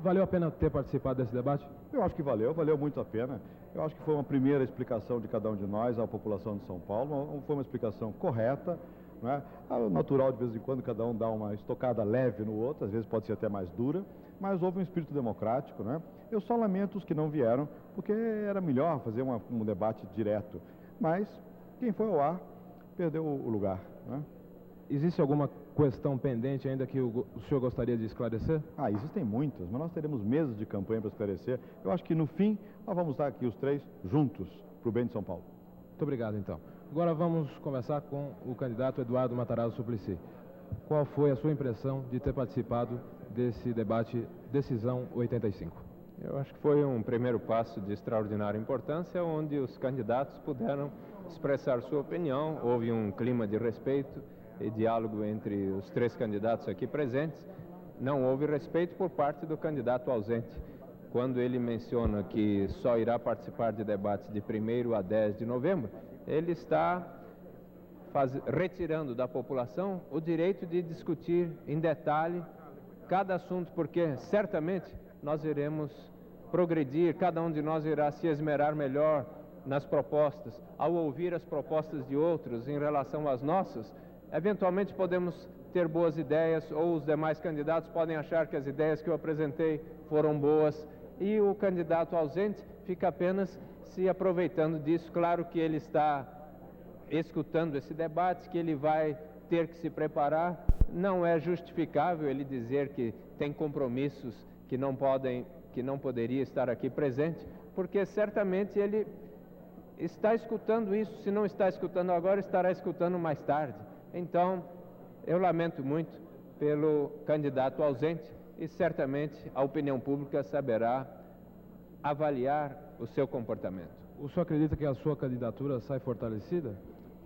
valeu a pena ter participado desse debate? Eu acho que valeu muito a pena. Eu acho que foi uma primeira explicação de cada um de nós à população de São Paulo, foi uma explicação correta, não é? Natural, de vez em quando, cada um dá uma estocada leve no outro, às vezes pode ser até mais dura, mas houve um espírito democrático, né? Eu só lamento os que não vieram, porque era melhor fazer um debate direto, mas quem foi ao ar perdeu o lugar, né? Existe alguma questão pendente ainda que o senhor gostaria de esclarecer? Existem muitas, mas nós teremos meses de campanha para esclarecer. Eu acho que no fim nós vamos estar aqui os 3 juntos para o bem de São Paulo. Muito obrigado, então. Agora vamos conversar com o candidato Eduardo Matarazzo Suplicy. Qual foi a sua impressão de ter participado desse debate Decisão 85? Eu acho que foi um primeiro passo de extraordinária importância, onde os candidatos puderam expressar sua opinião. Houve um clima de respeito e diálogo entre os 3 candidatos aqui presentes. Não houve respeito por parte do candidato ausente. Quando ele menciona que só irá participar de debates de 1º a 10 de novembro, ele está retirando da população o direito de discutir em detalhe cada assunto, porque certamente nós iremos progredir, cada um de nós irá se esmerar melhor nas propostas. Ao ouvir as propostas de outros em relação às nossas, eventualmente podemos ter boas ideias, ou os demais candidatos podem achar que as ideias que eu apresentei foram boas, e o candidato ausente fica apenas se aproveitando disso. Claro que ele está escutando esse debate, que ele vai ter que se preparar. Não é justificável ele dizer que tem compromissos que não poderia estar aqui presente, porque certamente ele está escutando isso. Se não está escutando agora, estará escutando mais tarde. Então, eu lamento muito pelo candidato ausente e certamente a opinião pública saberá avaliar o seu comportamento. O senhor acredita que a sua candidatura sai fortalecida?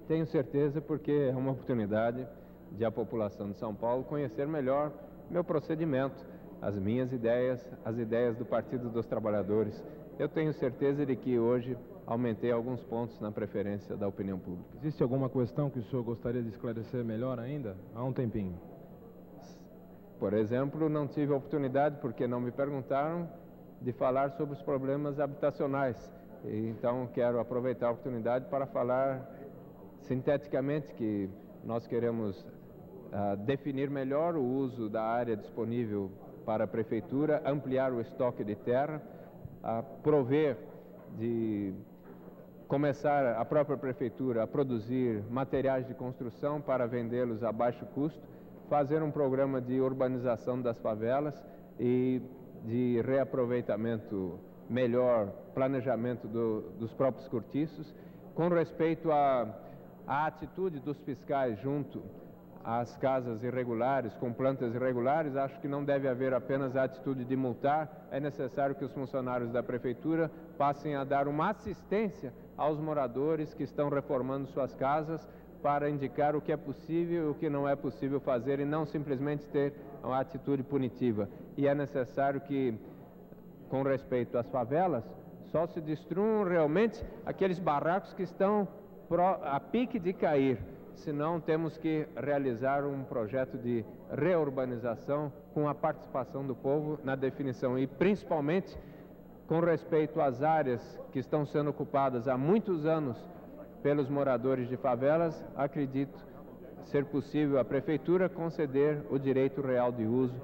Tenho certeza, porque é uma oportunidade de a população de São Paulo conhecer melhor meu procedimento, as minhas ideias, as ideias do Partido dos Trabalhadores. Eu tenho certeza de que hoje aumentei alguns pontos na preferência da opinião pública. Existe alguma questão que o senhor gostaria de esclarecer melhor ainda? Há um tempinho. Por exemplo, não tive a oportunidade, porque não me perguntaram, de falar sobre os problemas habitacionais. Então, quero aproveitar a oportunidade para falar sinteticamente que nós queremos definir melhor o uso da área disponível para a Prefeitura, ampliar o estoque de terra, prover de começar a própria Prefeitura a produzir materiais de construção para vendê-los a baixo custo, fazer um programa de urbanização das favelas e de reaproveitamento melhor, planejamento dos próprios cortiços. Com respeito à atitude dos fiscais junto às casas irregulares, com plantas irregulares, acho que não deve haver apenas a atitude de multar, é necessário que os funcionários da Prefeitura passem a dar uma assistência aos moradores que estão reformando suas casas para indicar o que é possível e o que não é possível fazer e não simplesmente ter uma atitude punitiva. E é necessário que, com respeito às favelas, só se destruam realmente aqueles barracos que estão a pique de cair. Senão temos que realizar um projeto de reurbanização com a participação do povo na definição e principalmente com respeito às áreas que estão sendo ocupadas há muitos anos pelos moradores de favelas, acredito ser possível a Prefeitura conceder o direito real de uso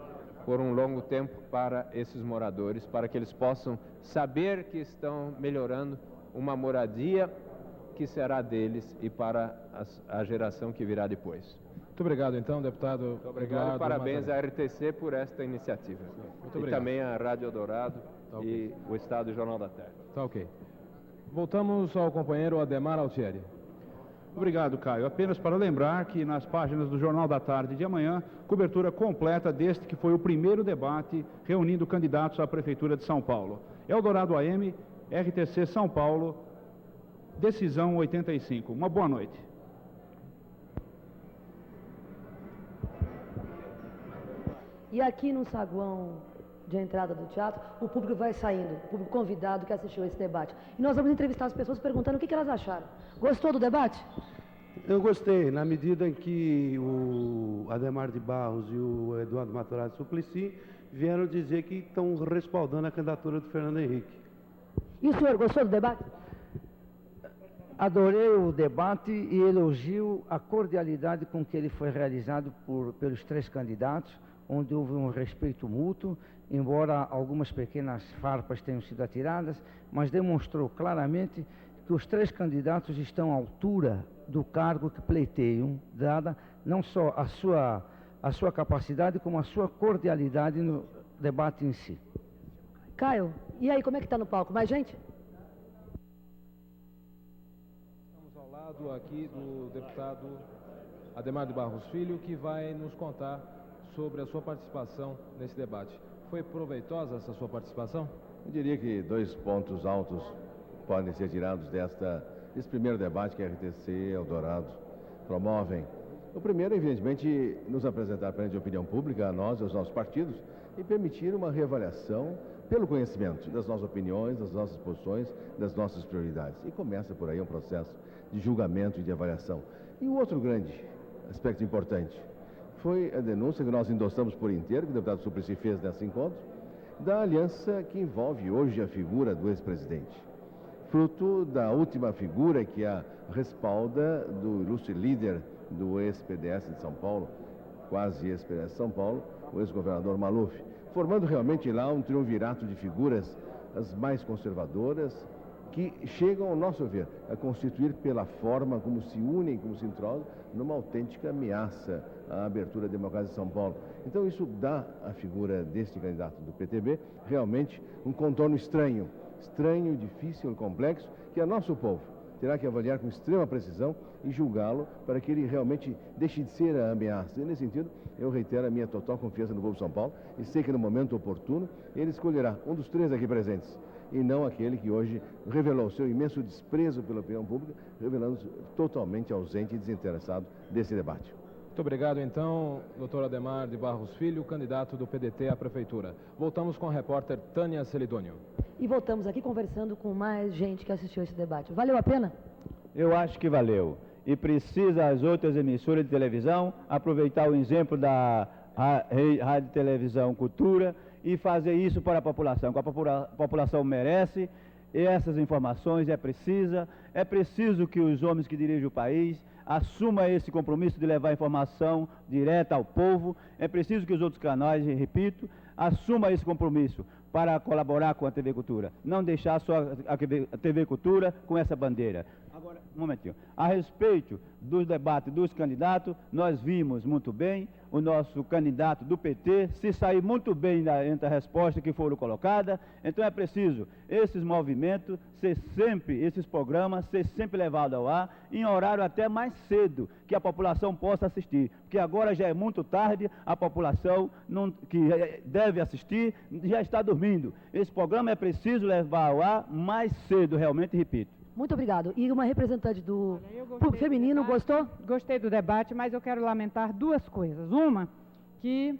por um longo tempo para esses moradores, para que eles possam saber que estão melhorando uma moradia que será deles e para a geração que virá depois. Muito obrigado, então, deputado. Muito obrigado e parabéns à RTC por esta iniciativa. Muito obrigado. E também à Rádio Eldorado e o Estado e Jornal da Terra. Tá ok. Voltamos ao companheiro Ademar Altieri. Obrigado, Caio. Apenas para lembrar que nas páginas do Jornal da Tarde de amanhã, cobertura completa deste que foi o primeiro debate reunindo candidatos à Prefeitura de São Paulo. Eldorado AM, RTC São Paulo, decisão 85. Uma boa noite. E aqui no saguão de entrada do teatro, o público vai saindo, o público convidado que assistiu a esse debate. E nós vamos entrevistar as pessoas perguntando o que elas acharam. Gostou do debate? Eu gostei, na medida em que o Ademar de Barros e o Eduardo Matarazzo Suplicy vieram dizer que estão respaldando a candidatura do Fernando Henrique. E o senhor gostou do debate? Adorei o debate e elogio a cordialidade com que ele foi realizado pelos três candidatos, onde houve um respeito mútuo, embora algumas pequenas farpas tenham sido atiradas, mas demonstrou claramente que os três candidatos estão à altura do cargo que pleiteiam, dada não só a sua capacidade, como a sua cordialidade no debate em si. Caio, e aí, como é que está no palco? Mais gente? Estamos ao lado aqui do deputado Ademar de Barros Filho, que vai nos contar sobre a sua participação nesse debate. Foi proveitosa essa sua participação? Eu diria que 2 pontos altos podem ser tirados desse primeiro debate que a RTC e Eldorado promovem. O primeiro, evidentemente, nos apresentar perante a opinião pública, a nós e aos nossos partidos, e permitir uma reavaliação pelo conhecimento das nossas opiniões, das nossas posições, das nossas prioridades. E começa por aí um processo de julgamento e de avaliação. E o outro grande aspecto importante foi a denúncia que nós endossamos por inteiro, que o deputado Suplicy fez nesse encontro, da aliança que envolve hoje a figura do ex-presidente. Fruto da última figura que a respalda do ilustre líder do ex-PDS de São Paulo, quase ex-PDS de São Paulo, o ex-governador Maluf, formando realmente lá um triunvirato de figuras as mais conservadoras, que chegam, ao nosso ver, a constituir pela forma como se unem, como se entrosam, numa autêntica ameaça à abertura democrática de São Paulo. Então isso dá à figura deste candidato do PTB realmente um contorno estranho, difícil e complexo, que o nosso povo terá que avaliar com extrema precisão e julgá-lo para que ele realmente deixe de ser a ameaça. E, nesse sentido, eu reitero a minha total confiança no povo de São Paulo e sei que no momento oportuno ele escolherá um dos três aqui presentes e não aquele que hoje revelou seu imenso desprezo pela opinião pública, revelando-se totalmente ausente e desinteressado desse debate. Muito obrigado, então, doutor Ademar de Barros Filho, candidato do PDT à Prefeitura. Voltamos com a repórter Tânia Celidônio. E voltamos aqui conversando com mais gente que assistiu esse debate. Valeu a pena? Eu acho que valeu. E precisa as outras emissoras de televisão aproveitar o exemplo da Rádio, Televisão, Cultura, e fazer isso para a população, que a população merece. E essas informações é preciso que os homens que dirigem o país assumam esse compromisso de levar informação direta ao povo, é preciso que os outros canais, repito, assumam esse compromisso para colaborar com a TV Cultura, não deixar só a TV Cultura com essa bandeira. Agora, um momentinho. A respeito dos debates dos candidatos, nós vimos muito bem o nosso candidato do PT se sair muito bem entre as respostas que foram colocadas. Então é preciso esses movimentos, esses programas, ser sempre levados ao ar, em horário até mais cedo, que a população possa assistir. Porque agora já é muito tarde, a população que deve assistir já está dormindo. Esse programa é preciso levar ao ar mais cedo, realmente, repito. Muito obrigado. E uma representante do público feminino, gostou? Gostei do debate, mas eu quero lamentar duas coisas. Uma, que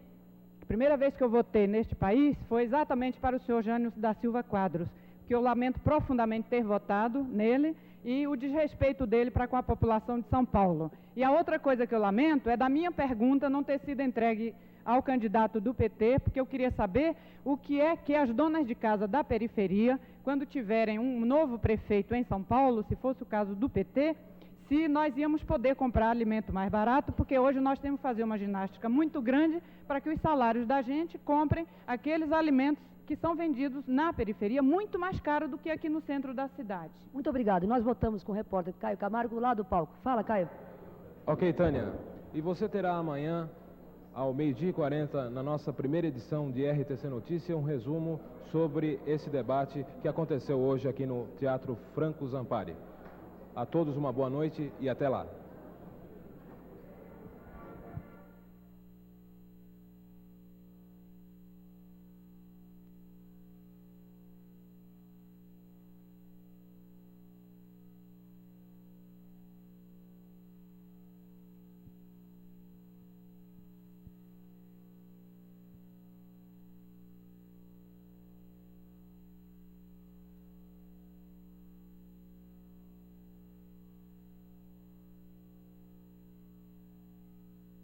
a primeira vez que eu votei neste país foi exatamente para o senhor Jânio da Silva Quadros, que eu lamento profundamente ter votado nele e o desrespeito dele para com a população de São Paulo. E a outra coisa que eu lamento é da minha pergunta não ter sido entregue ao candidato do PT, porque eu queria saber o que é que as donas de casa da periferia, quando tiverem um novo prefeito em São Paulo, se fosse o caso do PT, se nós íamos poder comprar alimento mais barato, porque hoje nós temos que fazer uma ginástica muito grande para que os salários da gente comprem aqueles alimentos que são vendidos na periferia muito mais caro do que aqui no centro da cidade. Muito obrigado. Nós voltamos com o repórter Caio Camargo lá do palco. Fala, Caio. Ok, Tânia. E você terá amanhã, ao 12h40, na nossa primeira edição de RTC Notícia, um resumo sobre esse debate que aconteceu hoje aqui no Teatro Franco Zampari. A todos uma boa noite e até lá.